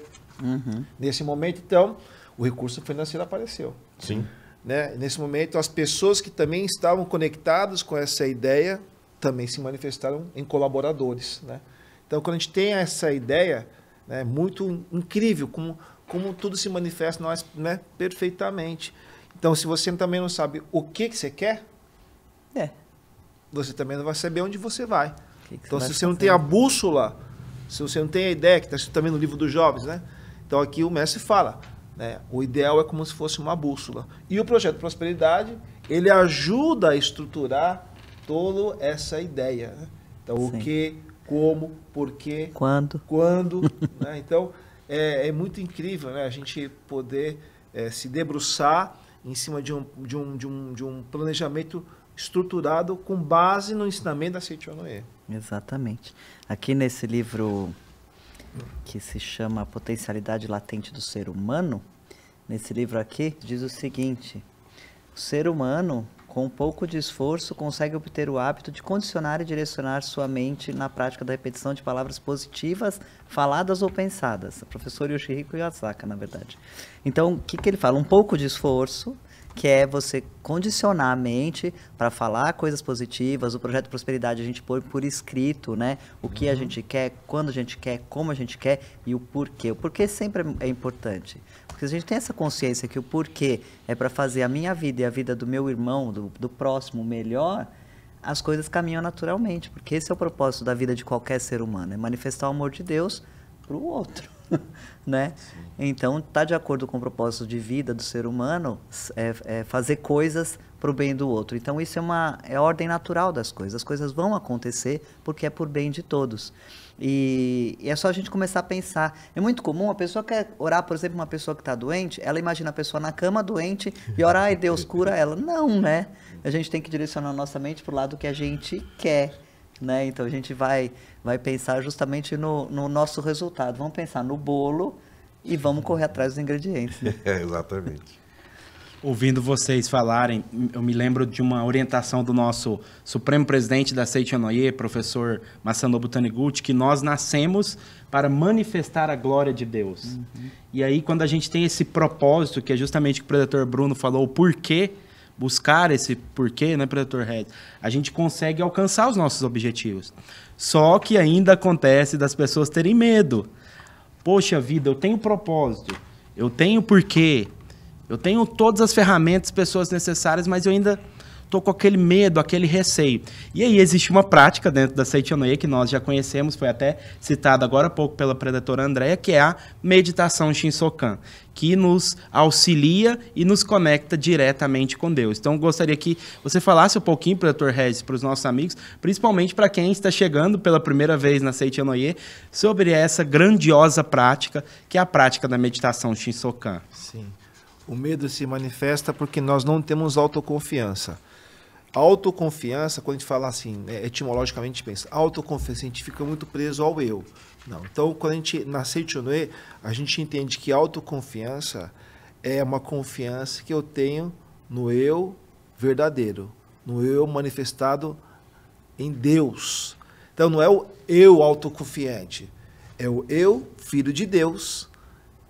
Nesse momento, então, o recurso financeiro apareceu. Sim. Né? Nesse momento, as pessoas que também estavam conectadas com essa ideia também se manifestaram em colaboradores. Né? Então, quando a gente tem essa ideia, é muito incrível como tudo se manifesta nós, né, perfeitamente. Então, se você também não sabe o que você quer, você também não vai saber onde você vai. Então, se você não tem a bússola, se você não tem a ideia, que está escrito também no livro dos jovens, né? Então, aqui o mestre fala, né? O ideal é como se fosse uma bússola. E o projeto Prosperidade, ele ajuda a estruturar toda essa ideia. Né? Então, o que, como, porquê, quando, né? Então, é muito incrível, né? A gente poder se debruçar em cima de um planejamento estruturado com base no ensinamento da Seitonê. Exatamente. Aqui nesse livro que se chama A Potencialidade Latente do Ser Humano, nesse livro aqui diz o seguinte: o ser humano, com um pouco de esforço, consegue obter o hábito de condicionar e direcionar sua mente na prática da repetição de palavras positivas, faladas ou pensadas. O professor Yoshihiko Yasaka, na verdade. Então, o que ele fala? Um pouco de esforço, que é você condicionar a mente para falar coisas positivas. O projeto Prosperidade a gente põe por escrito, né? O que a gente quer, quando a gente quer, como a gente quer e o porquê. O porquê sempre é importante. Porque a gente tem essa consciência que o porquê é para fazer a minha vida e a vida do meu irmão, do próximo melhor, as coisas caminham naturalmente. Porque esse é o propósito da vida de qualquer ser humano, é manifestar o amor de Deus para o outro. Né? Então, tá de acordo com o propósito de vida do ser humano, fazer coisas para o bem do outro. Então, isso é a ordem natural das coisas. As coisas vão acontecer porque é por bem de todos. E é só a gente começar a pensar. É muito comum, a pessoa quer orar, por exemplo, uma pessoa que está doente, ela imagina a pessoa na cama doente e ora, ai, Deus cura ela. Não, né? A gente tem que direcionar a nossa mente para o lado que a gente quer. né? Então a gente vai pensar justamente no nosso resultado. Vamos pensar no bolo e vamos correr atrás dos ingredientes, né? Exatamente. Ouvindo vocês falarem, eu me lembro de uma orientação do nosso Supremo Presidente da Seichonoye, professor Masanobu Taniguchi, que nós nascemos para manifestar a glória de Deus. Uhum. E aí, quando a gente tem esse propósito, que é justamente o que o predator Bruno falou, o porquê, buscar esse porquê, né, predator Red, a gente consegue alcançar os nossos objetivos. Só que ainda acontece das pessoas terem medo. Poxa vida, eu tenho propósito, eu tenho porquê, eu tenho todas as ferramentas, pessoas necessárias, mas eu ainda estou com aquele medo, aquele receio. E aí existe uma prática dentro da Seichonoye que nós já conhecemos, foi até citada agora há pouco pela predatora Andréa, que é a meditação Shinsokan, que nos auxilia e nos conecta diretamente com Deus. Então, eu gostaria que você falasse um pouquinho, predator Regis, para os nossos amigos, principalmente para quem está chegando pela primeira vez na Seichonoye, sobre essa grandiosa prática, que é a prática da meditação Shinsokan. Sim. O medo se manifesta porque nós não temos autoconfiança. Autoconfiança, quando a gente fala assim, etimologicamente a gente pensa, autoconfiança, a gente fica muito preso ao eu. Não. Então, quando a gente, na Seichonoye, a gente entende que autoconfiança é uma confiança que eu tenho no eu verdadeiro, no eu manifestado em Deus. Então, não é o eu autoconfiante, é o eu, filho de Deus,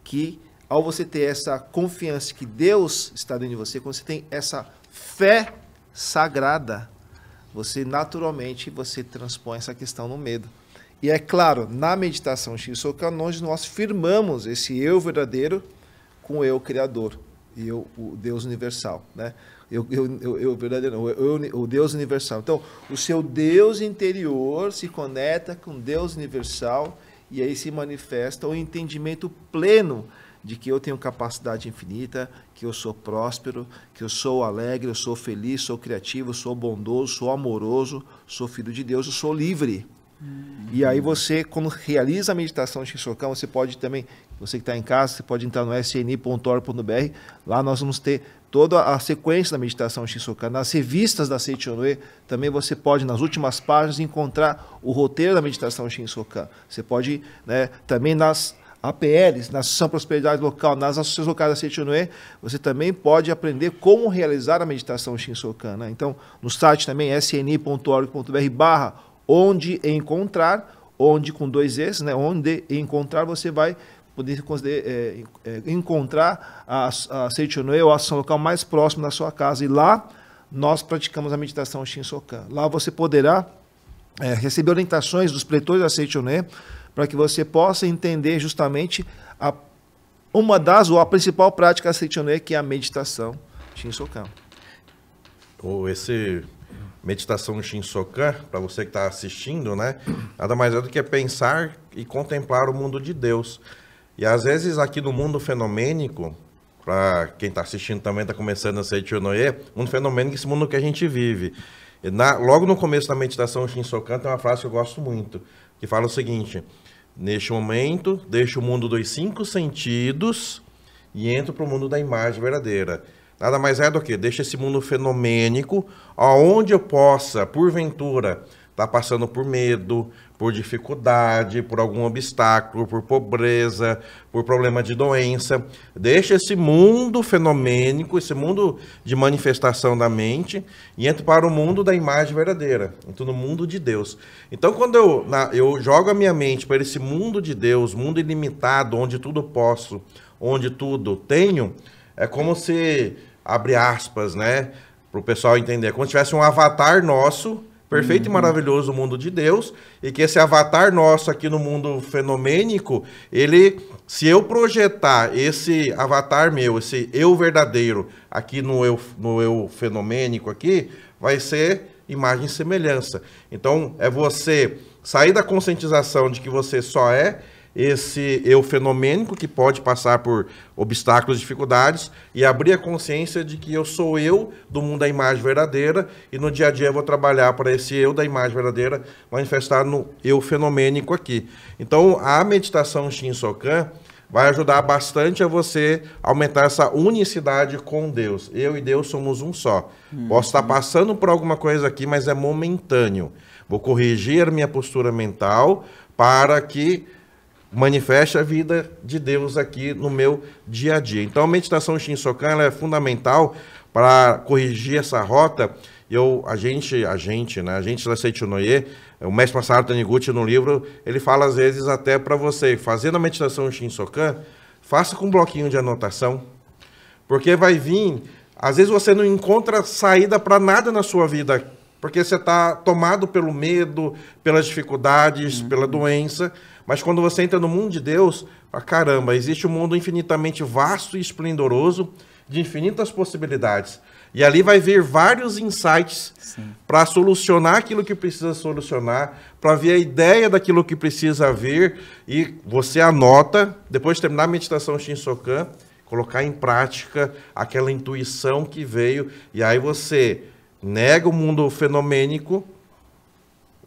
que ao você ter essa confiança que Deus está dentro de você, quando você tem essa fé sagrada, você naturalmente transpõe essa questão no medo. E é claro, na meditação Shinsokan, nós firmamos esse eu verdadeiro com o eu criador, e o Deus universal, né? Eu verdadeiro, o Deus universal. Então, o seu Deus interior se conecta com Deus universal e aí se manifesta o entendimento pleno de que eu tenho capacidade infinita, que eu sou próspero, que eu sou alegre, eu sou feliz, sou criativo, sou bondoso, sou amoroso, sou filho de Deus, eu sou livre. E aí você, quando realiza a meditação Shinsokan, você pode também, você que está em casa, você pode entrar no sni.org.br, lá nós vamos ter toda a sequência da meditação Shinsokan. Nas revistas da Seichonoye, também você pode, nas últimas páginas, encontrar o roteiro da meditação Shinsokan. Você pode, né, também nas APLs, na Associação Prosperidade Local, nas associações locais da Seichonoye, você também pode aprender como realizar a meditação Shinsokan, né? Então, no site também, sni.org.br/onde encontrar, onde com 2 Es, né? Onde encontrar, você vai poder encontrar a Seichonoye ou a associação local mais próxima da sua casa. E lá, nós praticamos a meditação Shinsokan. Lá você poderá receber orientações dos pretores da Seichonoye, para que você possa entender justamente a principal prática da Seichonoye, que é a meditação Shinsokan. Esse meditação Shinsokan, para você que está assistindo, né, nada mais é do que pensar e contemplar o mundo de Deus. E às vezes aqui no mundo fenomênico, para quem está assistindo também, está começando a Seichonoye, mundo fenomênico, esse mundo que a gente vive. Logo no começo da meditação Shinsokan tem uma frase que eu gosto muito, que fala o seguinte: neste momento, deixo o mundo dos 5 sentidos e entro para o mundo da imagem verdadeira. Nada mais é do que deixa esse mundo fenomênico, onde eu possa, porventura, estar passando por medo, por dificuldade, por algum obstáculo, por pobreza, por problema de doença. Deixa esse mundo fenomênico, esse mundo de manifestação da mente, e entro para o mundo da imagem verdadeira, entro no mundo de Deus. Então, quando eu jogo a minha mente para esse mundo de Deus, mundo ilimitado, onde tudo posso, onde tudo tenho, é como se, abre aspas, né, para o pessoal entender, como se tivesse um avatar nosso, perfeito e maravilhoso mundo de Deus, e que esse avatar nosso aqui no mundo fenomênico, se eu projetar esse avatar meu, esse eu verdadeiro, aqui no eu fenomênico aqui, vai ser imagem e semelhança. Então, é você sair da conscientização de que você só é esse eu fenomênico que pode passar por obstáculos, dificuldades, e abrir a consciência de que eu sou eu do mundo da imagem verdadeira, e no dia a dia eu vou trabalhar para esse eu da imagem verdadeira manifestar no eu fenomênico aqui. Então, a meditação Shinsokan, vai ajudar bastante a você aumentar essa unicidade com Deus. Eu e Deus somos um só. Posso estar passando por alguma coisa aqui, mas é momentâneo. Vou corrigir a minha postura mental para que manifeste a vida de Deus aqui no meu dia a dia. Então, a meditação Shinsokan ela é fundamental para corrigir essa rota. A gente da Seiichi Noye, o mestre Masaharu Taniguchi no livro, ele fala às vezes até para você, fazendo a meditação Shinsokan, faça com um bloquinho de anotação, porque vai vir, às vezes você não encontra saída para nada na sua vida, porque você está tomado pelo medo, pelas dificuldades, pela doença, mas quando você entra no mundo de Deus, caramba, existe um mundo infinitamente vasto e esplendoroso, de infinitas possibilidades. E ali vai vir vários insights para solucionar aquilo que precisa solucionar, para ver a ideia daquilo que precisa vir, e você anota, depois de terminar a meditação Shinsokan, colocar em prática aquela intuição que veio, e aí você nega o mundo fenomênico,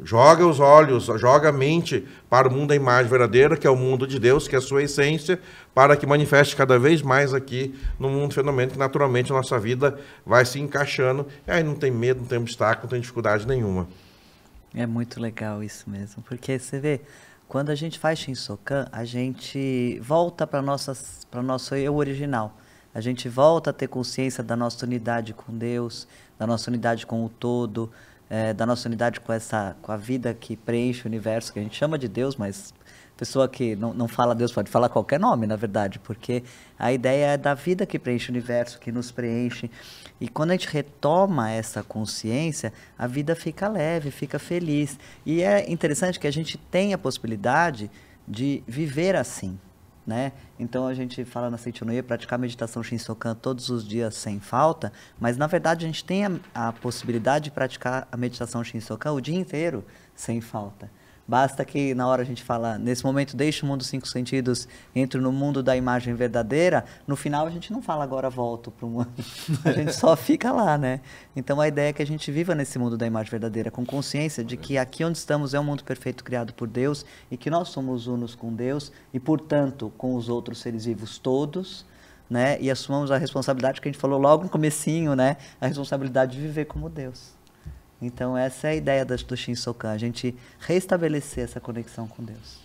joga os olhos, joga a mente para o mundo da imagem verdadeira, que é o mundo de Deus, que é a sua essência, para que manifeste cada vez mais aqui no mundo fenomênico, que naturalmente a nossa vida vai se encaixando, e aí não tem medo, não tem obstáculo, não tem dificuldade nenhuma. É muito legal isso mesmo, porque você vê, quando a gente faz Shinsokan, a gente volta para o nosso eu original. A gente volta a ter consciência da nossa unidade com Deus, da nossa unidade com o todo, da nossa unidade com a vida que preenche o universo, que a gente chama de Deus, mas pessoa que não fala Deus pode falar qualquer nome, na verdade, porque a ideia é da vida que preenche o universo, que nos preenche. E quando a gente retoma essa consciência, a vida fica leve, fica feliz. E é interessante que a gente tem a possibilidade de viver assim, né? Então a gente fala na Seiichi Noye, praticar meditação Shinsokan todos os dias sem falta, mas na verdade a gente tem a possibilidade de praticar a meditação Shinsokan o dia inteiro sem falta. Basta que na hora a gente fala, nesse momento deixe o mundo dos 5 sentidos, entre no mundo da imagem verdadeira, no final a gente não fala agora volto para o mundo, a gente só fica lá, né? Então a ideia é que a gente viva nesse mundo da imagem verdadeira, com consciência de que aqui onde estamos é um mundo perfeito criado por Deus, e que nós somos unos com Deus, e portanto com os outros seres vivos todos, né? E assumamos a responsabilidade que a gente falou logo no comecinho, né? A responsabilidade de viver como Deus. Então essa é a ideia do Shinsokan, a gente restabelecer essa conexão com Deus.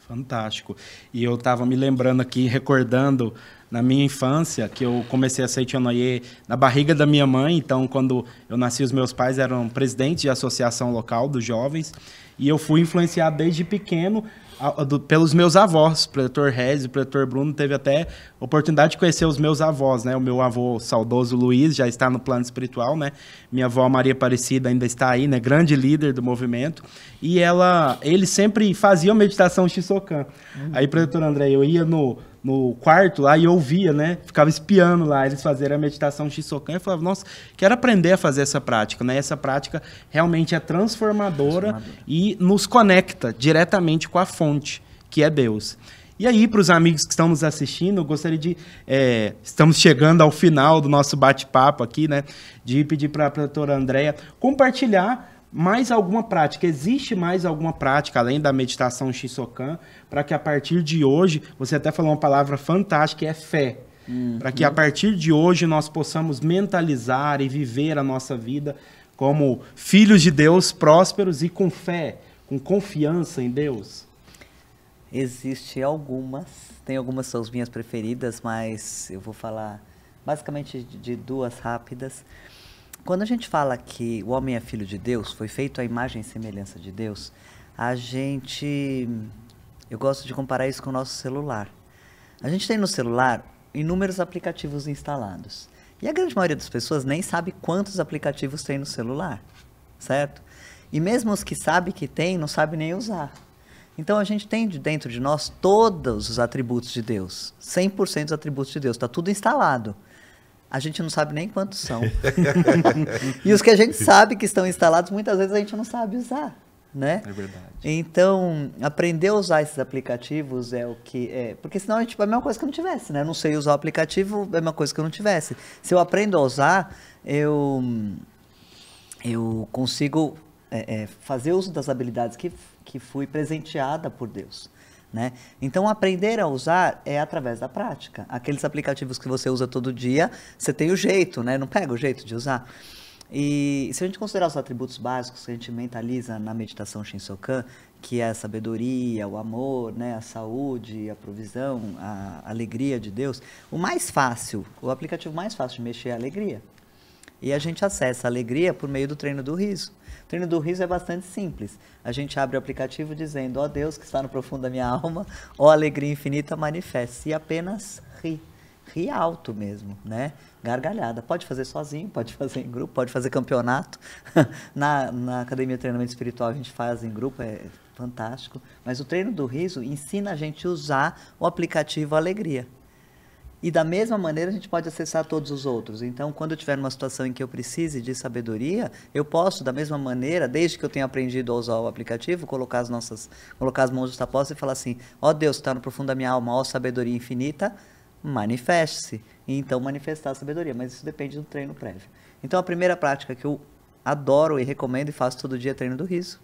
Fantástico. E eu estava me lembrando aqui, recordando na minha infância, que eu comecei a Seiichi Noye na barriga da minha mãe. Então, quando eu nasci, os meus pais eram presidentes de associação local dos jovens. E eu fui influenciado desde pequeno pelos meus avós, o pretor Regis e o pretor Bruno. Teve até oportunidade de conhecer os meus avós, né? O meu avô saudoso Luiz já está no plano espiritual, né? Minha avó Maria Aparecida ainda está aí, né? Grande líder do movimento. E ele sempre fazia meditação Shinsokan. Aí, pretor André, eu ia no quarto lá e eu ouvia, né? Ficava espiando lá eles fazerem a meditação Shinsokan. Eu falava, nossa, quero aprender a fazer essa prática, né? Essa prática realmente é transformadora e nos conecta diretamente com a fonte, que é Deus. E aí, para os amigos que estão nos assistindo, eu gostaria de... estamos chegando ao final do nosso bate-papo aqui, né? De pedir para a doutora Andréia compartilhar mais alguma prática. Existe mais alguma prática, além da meditação Shinsokan, para que a partir de hoje, você até falou uma palavra fantástica, que é fé. Para que a partir de hoje nós possamos mentalizar e viver a nossa vida como filhos de Deus prósperos e com fé, com confiança em Deus. Existe algumas, tem algumas que são as minhas preferidas, mas eu vou falar basicamente de duas rápidas. Quando a gente fala que o homem é filho de Deus, foi feito à imagem e semelhança de Deus, eu gosto de comparar isso com o nosso celular. A gente tem no celular inúmeros aplicativos instalados. E a grande maioria das pessoas nem sabe quantos aplicativos tem no celular, certo? E mesmo os que sabem que tem, não sabe nem usar. Então a gente tem dentro de nós todos os atributos de Deus, 100% dos atributos de Deus, está tudo instalado. A gente não sabe nem quantos são. E os que a gente sabe que estão instalados, muitas vezes a gente não sabe usar, né? É verdade. Então, aprender a usar esses aplicativos é o que... porque senão é a mesma coisa que eu não tivesse, né? Eu não sei usar o aplicativo, é a mesma coisa que eu não tivesse. Se eu aprendo a usar, eu consigo fazer uso das habilidades que fui presenteada por Deus, né? Então, aprender a usar é através da prática. Aqueles aplicativos que você usa todo dia, você tem o jeito, né? Não pega o jeito de usar. E se a gente considerar os atributos básicos que a gente mentaliza na meditação Shinsokan, que é a sabedoria, o amor, né, a saúde, a provisão, a alegria de Deus, o aplicativo mais fácil de mexer é a alegria. E a gente acessa a alegria por meio do treino do riso. O treino do riso é bastante simples. A gente abre o aplicativo dizendo: ó Deus que está no profundo da minha alma, ó alegria infinita, manifeste-se, e apenas ri. Ri alto mesmo, né? Gargalhada. Pode fazer sozinho, pode fazer em grupo, pode fazer campeonato. Na Academia de Treinamento Espiritual a gente faz em grupo, é fantástico. Mas o treino do riso ensina a gente a usar o aplicativo Alegria. E da mesma maneira a gente pode acessar todos os outros. Então, quando eu estiver numa situação em que eu precise de sabedoria, eu posso, da mesma maneira, desde que eu tenha aprendido a usar o aplicativo, colocar as mãos justapostas e falar assim: ó Deus que está no profundo da minha alma, ó sabedoria infinita, manifeste-se, e então manifestar a sabedoria, mas isso depende do treino prévio. Então a primeira prática que eu adoro e recomendo e faço todo dia é treino do riso.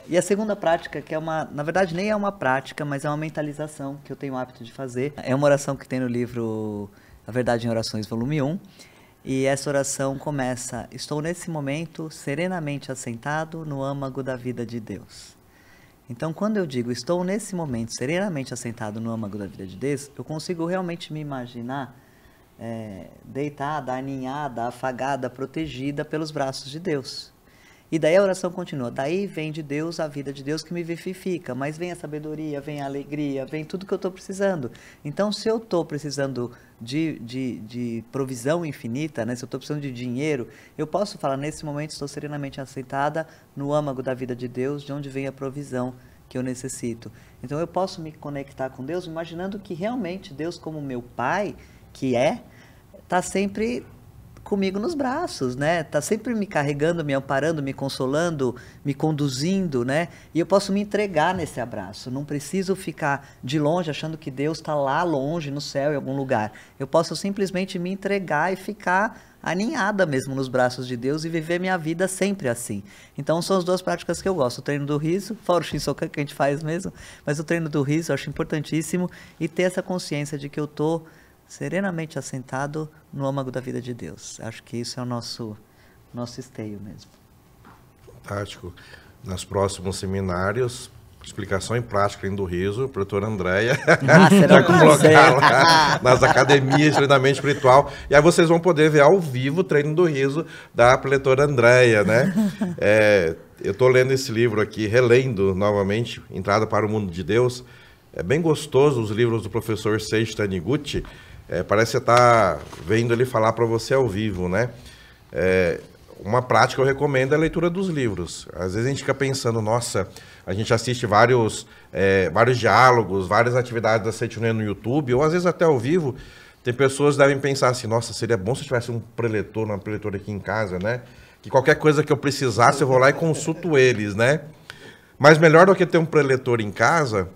E a segunda prática, que é na verdade nem é uma prática, mas é uma mentalização que eu tenho o hábito de fazer, é uma oração que tem no livro A Verdade em Orações, volume 1, e essa oração começa: estou nesse momento serenamente assentado no âmago da vida de Deus. Então, quando eu digo estou nesse momento serenamente assentado no âmago da vida de Deus, eu consigo realmente me imaginar deitada, aninhada, afagada, protegida pelos braços de Deus. E daí a oração continua: daí vem de Deus a vida de Deus que me vivifica, mas vem a sabedoria, vem a alegria, vem tudo que eu estou precisando. Então, se eu estou precisando de provisão infinita, né? Se eu estou precisando de dinheiro, eu posso falar: nesse momento estou serenamente assentada no âmago da vida de Deus, de onde vem a provisão que eu necessito. Então eu posso me conectar com Deus imaginando que realmente Deus, como meu pai, que está sempre comigo nos braços, né? Tá sempre me carregando, me amparando, me consolando, me conduzindo, né? E eu posso me entregar nesse abraço. Não preciso ficar de longe achando que Deus está lá longe, no céu, em algum lugar. Eu posso simplesmente me entregar e ficar aninhada mesmo nos braços de Deus e viver minha vida sempre assim. Então são as duas práticas que eu gosto: o treino do riso, fora o Shinsokan que a gente faz mesmo, mas o treino do riso eu acho importantíssimo, e ter essa consciência de que eu estou serenamente assentado no âmago da vida de Deus. Acho que isso é o nosso esteio mesmo. Fantástico. Nos próximos seminários, explicação em prática do riso, doutora Andréia, será já colocar lá nas academias de treinamento espiritual, e aí vocês vão poder ver ao vivo o treino do riso da doutora Andréia, né? Eu estou lendo esse livro aqui, relendo novamente, Entrada para o Mundo de Deus. É bem gostoso os livros do professor Seiji Taniguchi. Parece que você está vendo ele falar para você ao vivo, né? Uma prática que eu recomendo é a leitura dos livros. Às vezes a gente fica pensando: nossa, a gente assiste vários diálogos, várias atividades da Seiji no YouTube, ou às vezes até ao vivo. Tem pessoas que devem pensar assim: nossa, seria bom se eu tivesse um preletor, uma preletora aqui em casa, né? Que qualquer coisa que eu precisasse, eu vou lá e consulto eles, né? Mas melhor do que ter um preletor em casa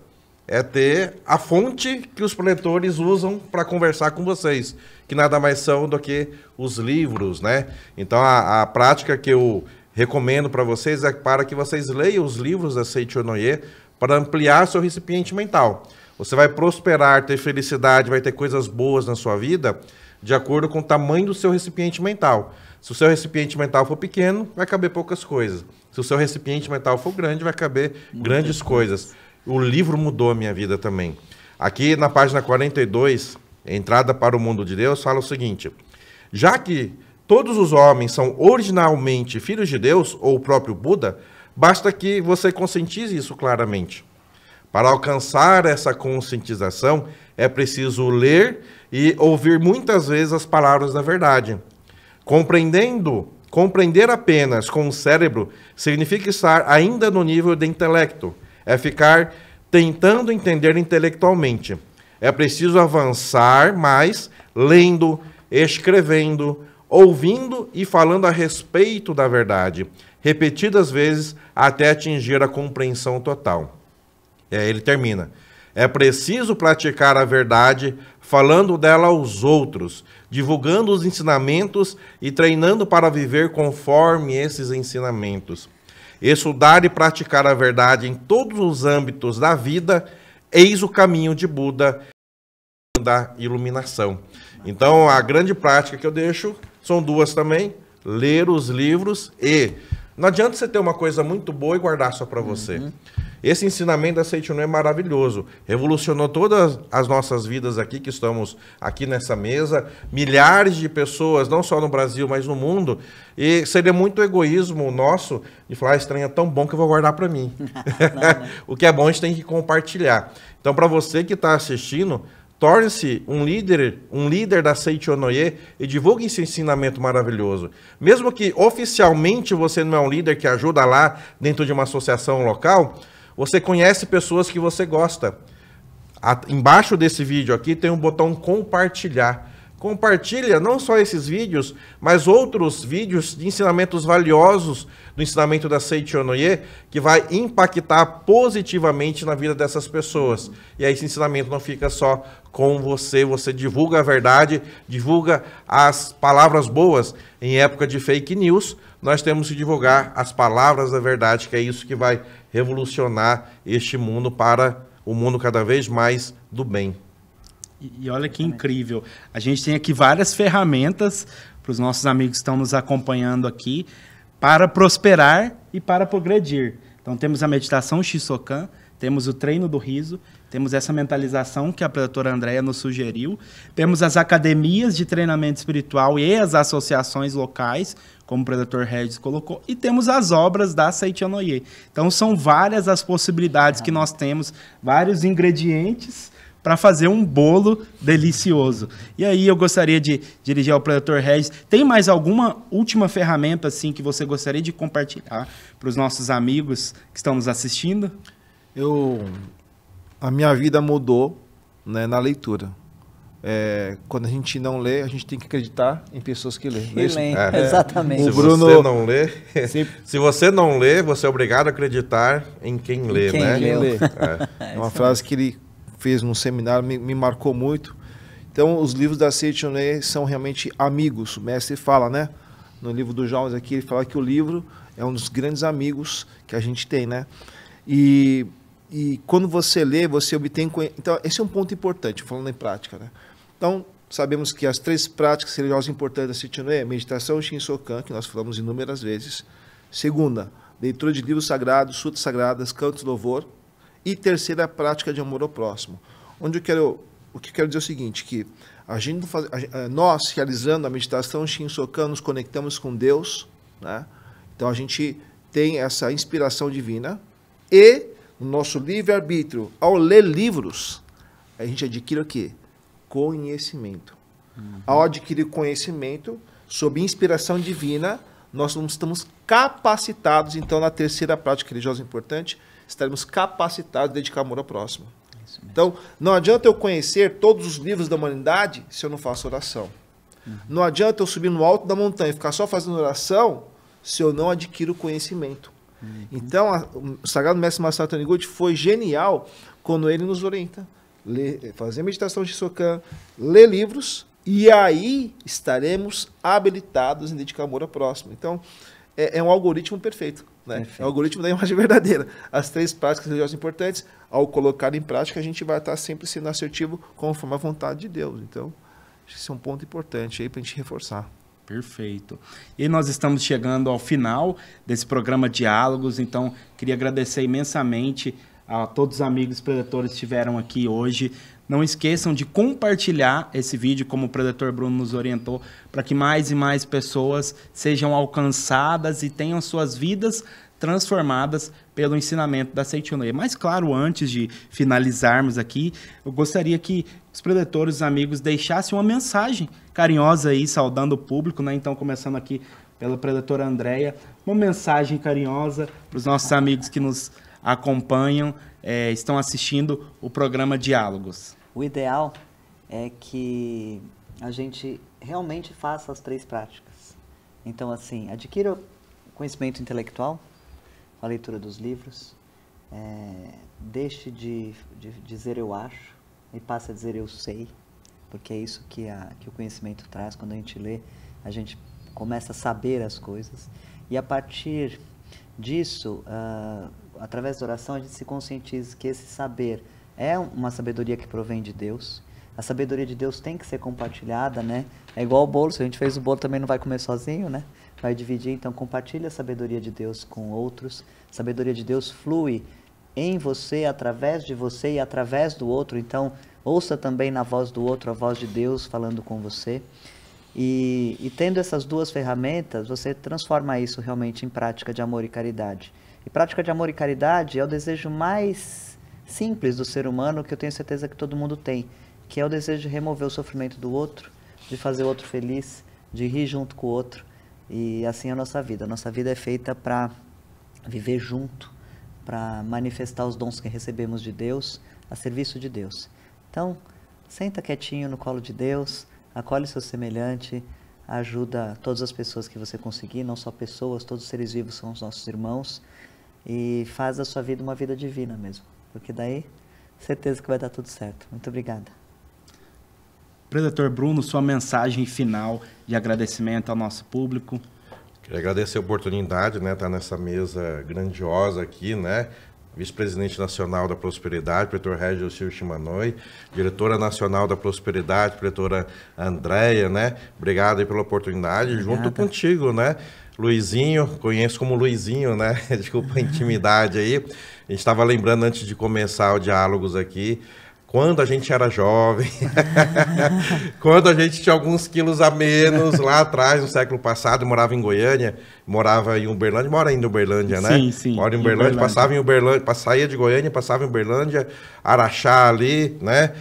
é ter a fonte que os preletores usam para conversar com vocês, que nada mais são do que os livros, né? Então, a prática que eu recomendo para vocês é para que vocês leiam os livros da Seiichi Onoye para ampliar seu recipiente mental. Você vai prosperar, ter felicidade, vai ter coisas boas na sua vida de acordo com o tamanho do seu recipiente mental. Se o seu recipiente mental for pequeno, vai caber poucas coisas. Se o seu recipiente mental for grande, vai caber grandes coisas. O livro mudou a minha vida também. Aqui na página 42, Entrada para o Mundo de Deus, fala o seguinte: já que todos os homens são originalmente filhos de Deus, ou o próprio Buda, basta que você conscientize isso claramente. Para alcançar essa conscientização, é preciso ler e ouvir muitas vezes as palavras da verdade. Compreender apenas com o cérebro significa estar ainda no nível de intelecto. É ficar tentando entender intelectualmente. É preciso avançar mais, lendo, escrevendo, ouvindo e falando a respeito da verdade, repetidas vezes até atingir a compreensão total. Ele termina: é preciso praticar a verdade, falando dela aos outros, divulgando os ensinamentos e treinando para viver conforme esses ensinamentos. Estudar e praticar a verdade em todos os âmbitos da vida, eis o caminho de Buda da iluminação. Então, a grande prática que eu deixo são duas também: ler os livros e... Não adianta você ter uma coisa muito boa e guardar só para você. Esse ensinamento da Seiichi no é maravilhoso. Revolucionou todas as nossas vidas aqui, que estamos aqui nessa mesa. Milhares de pessoas, não só no Brasil, mas no mundo. E seria muito egoísmo nosso de falar, esse trem é tão bom que eu vou guardar para mim. Não. O que é bom a gente tem que compartilhar. Então, para você que está assistindo, torne-se um líder da Seiichi Noye e divulgue esse ensinamento maravilhoso. Mesmo que oficialmente você não é um líder que ajuda lá dentro de uma associação local, você conhece pessoas que você gosta. Embaixo desse vídeo aqui tem um botão compartilhar. Compartilha não só esses vídeos, mas outros vídeos de ensinamentos valiosos do ensinamento da Seiichi Noye, que vai impactar positivamente na vida dessas pessoas. E aí esse ensinamento não fica só com você, você divulga a verdade, divulga as palavras boas. Em época de fake news, nós temos que divulgar as palavras da verdade, que é isso que vai revolucionar este mundo para o mundo cada vez mais do bem. E olha que incrível. A gente tem aqui várias ferramentas para os nossos amigos que estão nos acompanhando aqui para prosperar e para progredir. Então temos a meditação Shisokan, temos o treino do riso, temos essa mentalização que a doutora Andréia nos sugeriu, temos as academias de treinamento espiritual e as associações locais, como o Predator Regis colocou, e temos as obras da Seiichi Noye. Então são várias as possibilidades que nós temos, vários ingredientes para fazer um bolo delicioso. E aí eu gostaria de dirigir ao Predator Regis. Tem mais alguma última ferramenta assim que você gostaria de compartilhar para os nossos amigos que estão nos assistindo? A minha vida mudou, né, na leitura. Quando a gente não lê, a gente tem que acreditar em pessoas que lêem. Exatamente. Se você não lê, se você não lê, você é obrigado a acreditar em quem lê, né? Quem lê. É uma frase que ele fez num seminário, me marcou muito. Então, os livros da Seiichi Noye são realmente amigos. O mestre fala, né? No livro do Jones aqui, ele fala que o livro é um dos grandes amigos que a gente tem, né? E quando você lê, você obtém... Então, esse é um ponto importante, falando em prática, né? Então, sabemos que as 3 práticas religiosas importantes da Seiichi Noye: meditação Shinsokan, que nós falamos inúmeras vezes. Segunda, leitura de livros sagrados, sutras sagradas, cantos de louvor. E terceira, a prática de amor ao próximo. O que eu quero dizer é o seguinte, que nós, realizando a meditação Shinsokan, nos conectamos com Deus, né? Então a gente tem essa inspiração divina e o nosso livre-arbítrio, ao ler livros, a gente adquire o quê? Conhecimento. Ao adquirir conhecimento, sob inspiração divina, nós estamos capacitados, então, na terceira prática religiosa importante, estaremos capacitados a dedicar amor ao próximo. Então, não adianta eu conhecer todos os livros da humanidade se eu não faço oração. Não adianta eu subir no alto da montanha e ficar só fazendo oração se eu não adquiro conhecimento. Então, o Sagrado Mestre Masaru Taniguchi foi genial quando ele nos orienta. Fazer meditação de Shisokan, ler livros, e aí estaremos habilitados em dedicar amor ao próximo. Então, é um algoritmo perfeito. Né? É o algoritmo da imagem verdadeira. As 3 práticas religiosas importantes, ao colocar em prática, a gente vai estar sempre sendo assertivo conforme a vontade de Deus. Então, esse é um ponto importante aí para a gente reforçar. Perfeito. E nós estamos chegando ao final desse programa Diálogos, então queria agradecer imensamente a todos os amigos predetores que estiveram aqui hoje. Não esqueçam de compartilhar esse vídeo, como o Predator Bruno nos orientou, para que mais e mais pessoas sejam alcançadas e tenham suas vidas transformadas pelo ensinamento da Seiichi Noye. Mas, claro, antes de finalizarmos aqui, eu gostaria que os predetores, os amigos, deixassem uma mensagem carinhosa aí, saudando o público, né? Então, começando aqui pela predatora Andréia, uma mensagem carinhosa para os nossos amigos que nos acompanham, estão assistindo o programa Diálogos. O ideal é que a gente realmente faça as 3 práticas. Então, assim, adquira conhecimento intelectual, a leitura dos livros, deixe de dizer eu acho e passe a dizer eu sei, porque é isso que o conhecimento traz. Quando a gente lê, a gente começa a saber as coisas, e a partir disso, através da oração, a gente se conscientiza que esse saber é uma sabedoria que provém de Deus. A sabedoria de Deus tem que ser compartilhada, né? É igual o bolo, se a gente fez o bolo também não vai comer sozinho, né? Vai dividir, então compartilha a sabedoria de Deus com outros. A sabedoria de Deus flui em você, através de você e através do outro. Então, ouça também na voz do outro a voz de Deus falando com você. E tendo essas duas ferramentas, você transforma isso realmente em prática de amor e caridade. E prática de amor e caridade é o desejo mais simples do ser humano, que eu tenho certeza que todo mundo tem, que é o desejo de remover o sofrimento do outro, de fazer o outro feliz, de rir junto com o outro. E assim é a nossa vida. A nossa vida é feita para viver junto, para manifestar os dons que recebemos de Deus, a serviço de Deus. Então, senta quietinho no colo de Deus, acolhe seu semelhante, ajuda todas as pessoas que você conseguir, não só pessoas, todos os seres vivos são os nossos irmãos, e faz da sua vida uma vida divina mesmo, porque daí, certeza que vai dar tudo certo. Muito obrigada. Preletor Bruno, sua mensagem final de agradecimento ao nosso público. Queria agradecer a oportunidade, né, estar nessa mesa grandiosa aqui, né? Vice-presidente nacional da Prosperidade, preletor Régio Shimanoi, diretora nacional da Prosperidade, preletora Andréia, né? Obrigado aí pela oportunidade. Obrigada. Junto contigo, né? Luizinho, conheço como Luizinho, né? Desculpa a intimidade aí. A gente estava lembrando antes de começar o Diálogos aqui, quando a gente era jovem, quando a gente tinha alguns quilos a menos lá atrás, no século passado, morava em Goiânia, morava em Uberlândia, mora ainda em Uberlândia, né? Sim, sim. Mora em Uberlândia, passava em Uberlândia, saía de Goiânia, passava em Uberlândia, Araxá ali, né?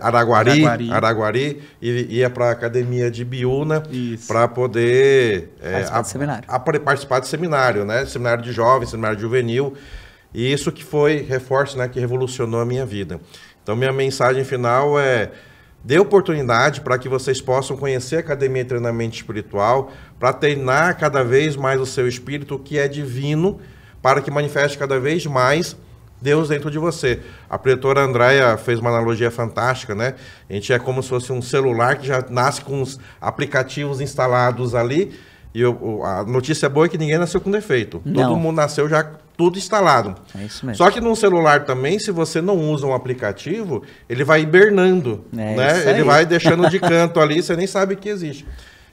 Araguari, e ia para a academia de Biúna para poder participar do seminário, né? Seminário de jovens, seminário juvenil. E isso que foi reforço, né? Que revolucionou a minha vida. Então, minha mensagem final é: dê oportunidade para que vocês possam conhecer a Academia de Treinamento Espiritual, para treinar cada vez mais o seu espírito, que é divino, para que manifeste cada vez mais Deus dentro de você. A preletora Andréia fez uma analogia fantástica, né? A gente é como se fosse um celular que já nasce com os aplicativos instalados ali, e a notícia boa é que ninguém nasceu com defeito. Não. Todo mundo nasceu já tudo instalado. É isso mesmo. Só que num celular também, se você não usa um aplicativo, ele vai hibernando, né? Isso Ele aí. vai deixando de canto ali, você nem sabe que existe.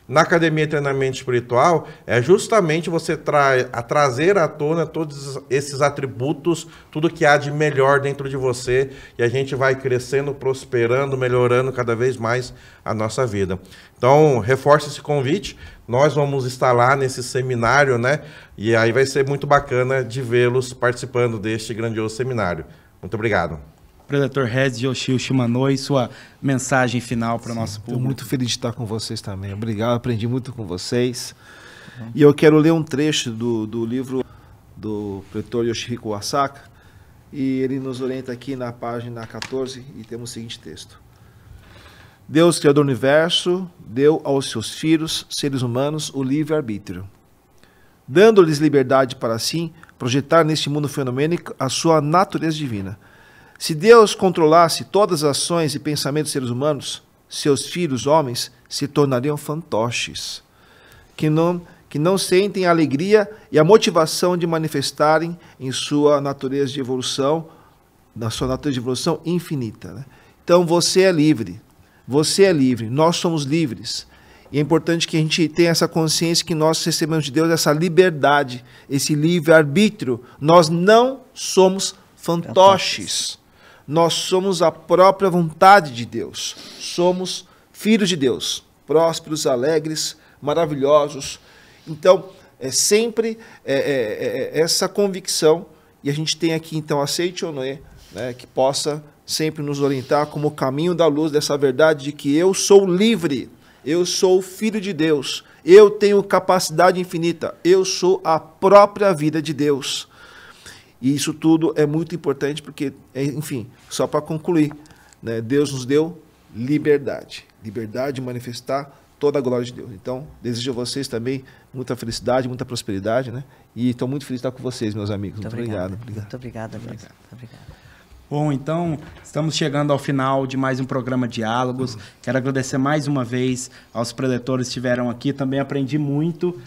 Na Academia de Treinamento Espiritual, é justamente você trazer à tona todos esses atributos, tudo que há de melhor dentro de você, e a gente vai crescendo, prosperando, melhorando cada vez mais a nossa vida. Então, reforce esse convite. Nós vamos estar lá nesse seminário, né? E aí vai ser muito bacana de vê-los participando deste grandioso seminário. Muito obrigado. Preletor Régio Shimanoi, sua mensagem final para o nosso Estou público. muito feliz de estar com vocês também. Obrigado, aprendi muito com vocês. E eu quero ler um trecho do livro do preletor Yoshihiko Asaka, e ele nos orienta aqui na página 14, e temos o seguinte texto. Deus, Criador do Universo, deu aos seus filhos, seres humanos, o livre-arbítrio, dando-lhes liberdade para assim projetar neste mundo fenomênico a sua natureza divina. Se Deus controlasse todas as ações e pensamentos dos seres humanos, seus filhos, homens, se tornariam fantoches, que não sentem a alegria e a motivação de manifestarem em sua natureza de evolução, na sua natureza de evolução infinita, né? Então você é livre, nós somos livres. E é importante que a gente tenha essa consciência que nós recebemos de Deus essa liberdade, esse livre-arbítrio. Nós não somos fantoches. Nós somos a própria vontade de Deus. Somos filhos de Deus, prósperos, alegres, maravilhosos. Então, é sempre essa convicção, e a gente tem aqui então a Seichonoe, né, que possa sempre nos orientar como o caminho da luz dessa verdade de que eu sou livre, eu sou filho de Deus, eu tenho capacidade infinita, eu sou a própria vida de Deus. E isso tudo é muito importante porque, enfim, só para concluir, né, Deus nos deu liberdade de manifestar toda a glória de Deus. Então, desejo a vocês também muita felicidade, muita prosperidade, né? E estou muito feliz de estar com vocês, meus amigos. Muito obrigado. Muito obrigado, Deus. Muito obrigado. Bom, então, estamos chegando ao final de mais um programa Diálogos. Quero agradecer mais uma vez aos preletores que estiveram aqui. Também aprendi muito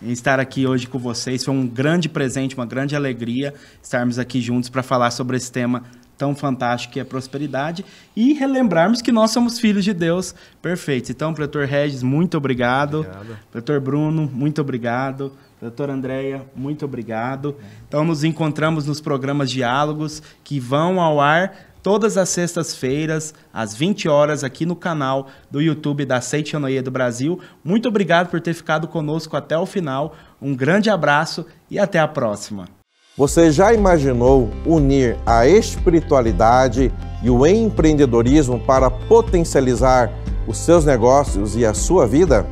em estar aqui hoje com vocês. Foi um grande presente, uma grande alegria estarmos aqui juntos para falar sobre esse tema tão fantástico que é prosperidade e relembrarmos que nós somos filhos de Deus perfeitos. Então, Preletor Regis, muito obrigado. Preletor Bruno, muito obrigado. Doutora Andréia, muito obrigado. Então, nos encontramos nos programas Diálogos, que vão ao ar todas as sextas-feiras, às 20 horas, aqui no canal do YouTube da Seite Noie do Brasil. Muito obrigado por ter ficado conosco até o final. Um grande abraço e até a próxima. Você já imaginou unir a espiritualidade e o empreendedorismo para potencializar os seus negócios e a sua vida?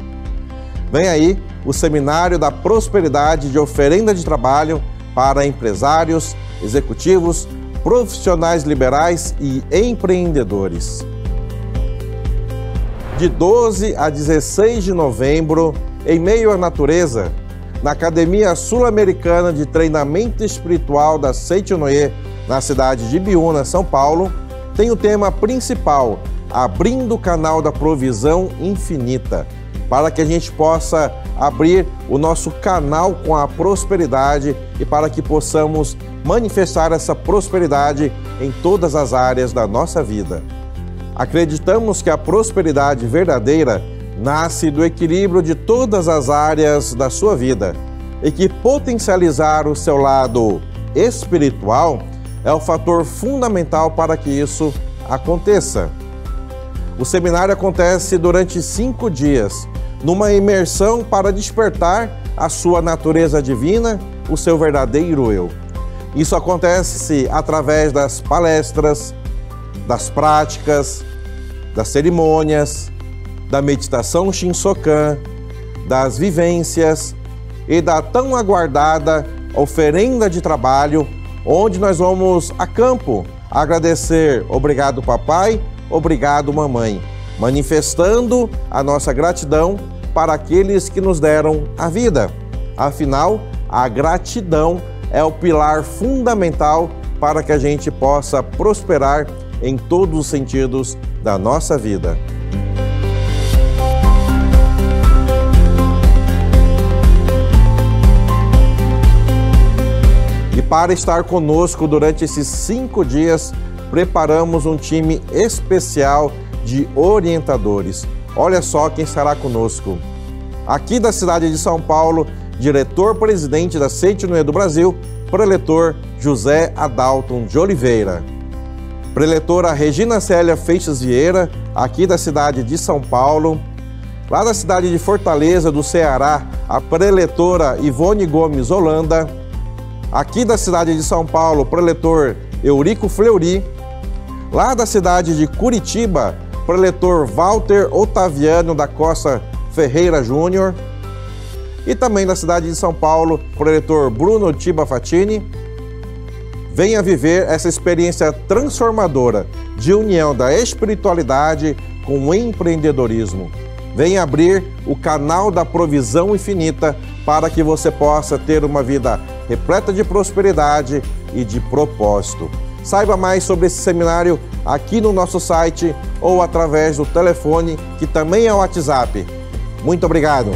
Vem aí o Seminário da Prosperidade de Oferenda de Trabalho para empresários, executivos, profissionais liberais e empreendedores. De 12 a 16 de novembro, em meio à natureza, na Academia Sul-Americana de Treinamento Espiritual da Seite Noie, na cidade de Ibiúna, São Paulo, tem o tema principal, Abrindo o Canal da Provisão Infinita, para que a gente possa abrir o nosso canal com a prosperidade e para que possamos manifestar essa prosperidade em todas as áreas da nossa vida. Acreditamos que a prosperidade verdadeira nasce do equilíbrio de todas as áreas da sua vida e que potencializar o seu lado espiritual é o fator fundamental para que isso aconteça. O seminário acontece durante 5 dias, numa imersão para despertar a sua natureza divina, o seu verdadeiro eu. Isso acontece através das palestras, das práticas, das cerimônias, da meditação Shinsokan, das vivências e da tão aguardada oferenda de trabalho, onde nós vamos a campo agradecer obrigado papai, obrigado mamãe, manifestando a nossa gratidão para aqueles que nos deram a vida. Afinal, a gratidão é o pilar fundamental para que a gente possa prosperar em todos os sentidos da nossa vida. E para estar conosco durante esses 5 dias, preparamos um time especial de orientadores. Olha só quem estará conosco. Aqui da cidade de São Paulo, diretor-presidente da Seite Noie do Brasil, preletor José Adalton de Oliveira. Preletora Regina Célia Feixes Vieira, aqui da cidade de São Paulo. Lá da cidade de Fortaleza, do Ceará, a preletora Ivone Gomes Holanda. Aqui da cidade de São Paulo, preletor Eurico Fleury. Lá da cidade de Curitiba, preletor Walter Otaviano da Costa Ferreira Júnior. E também da cidade de São Paulo, preletor Bruno Tiba Fatini. Venha viver essa experiência transformadora de união da espiritualidade com o empreendedorismo. Venha abrir o canal da provisão infinita para que você possa ter uma vida repleta de prosperidade e de propósito. Saiba mais sobre esse seminário aqui no nosso site ou através do telefone, que também é o WhatsApp. Muito obrigado!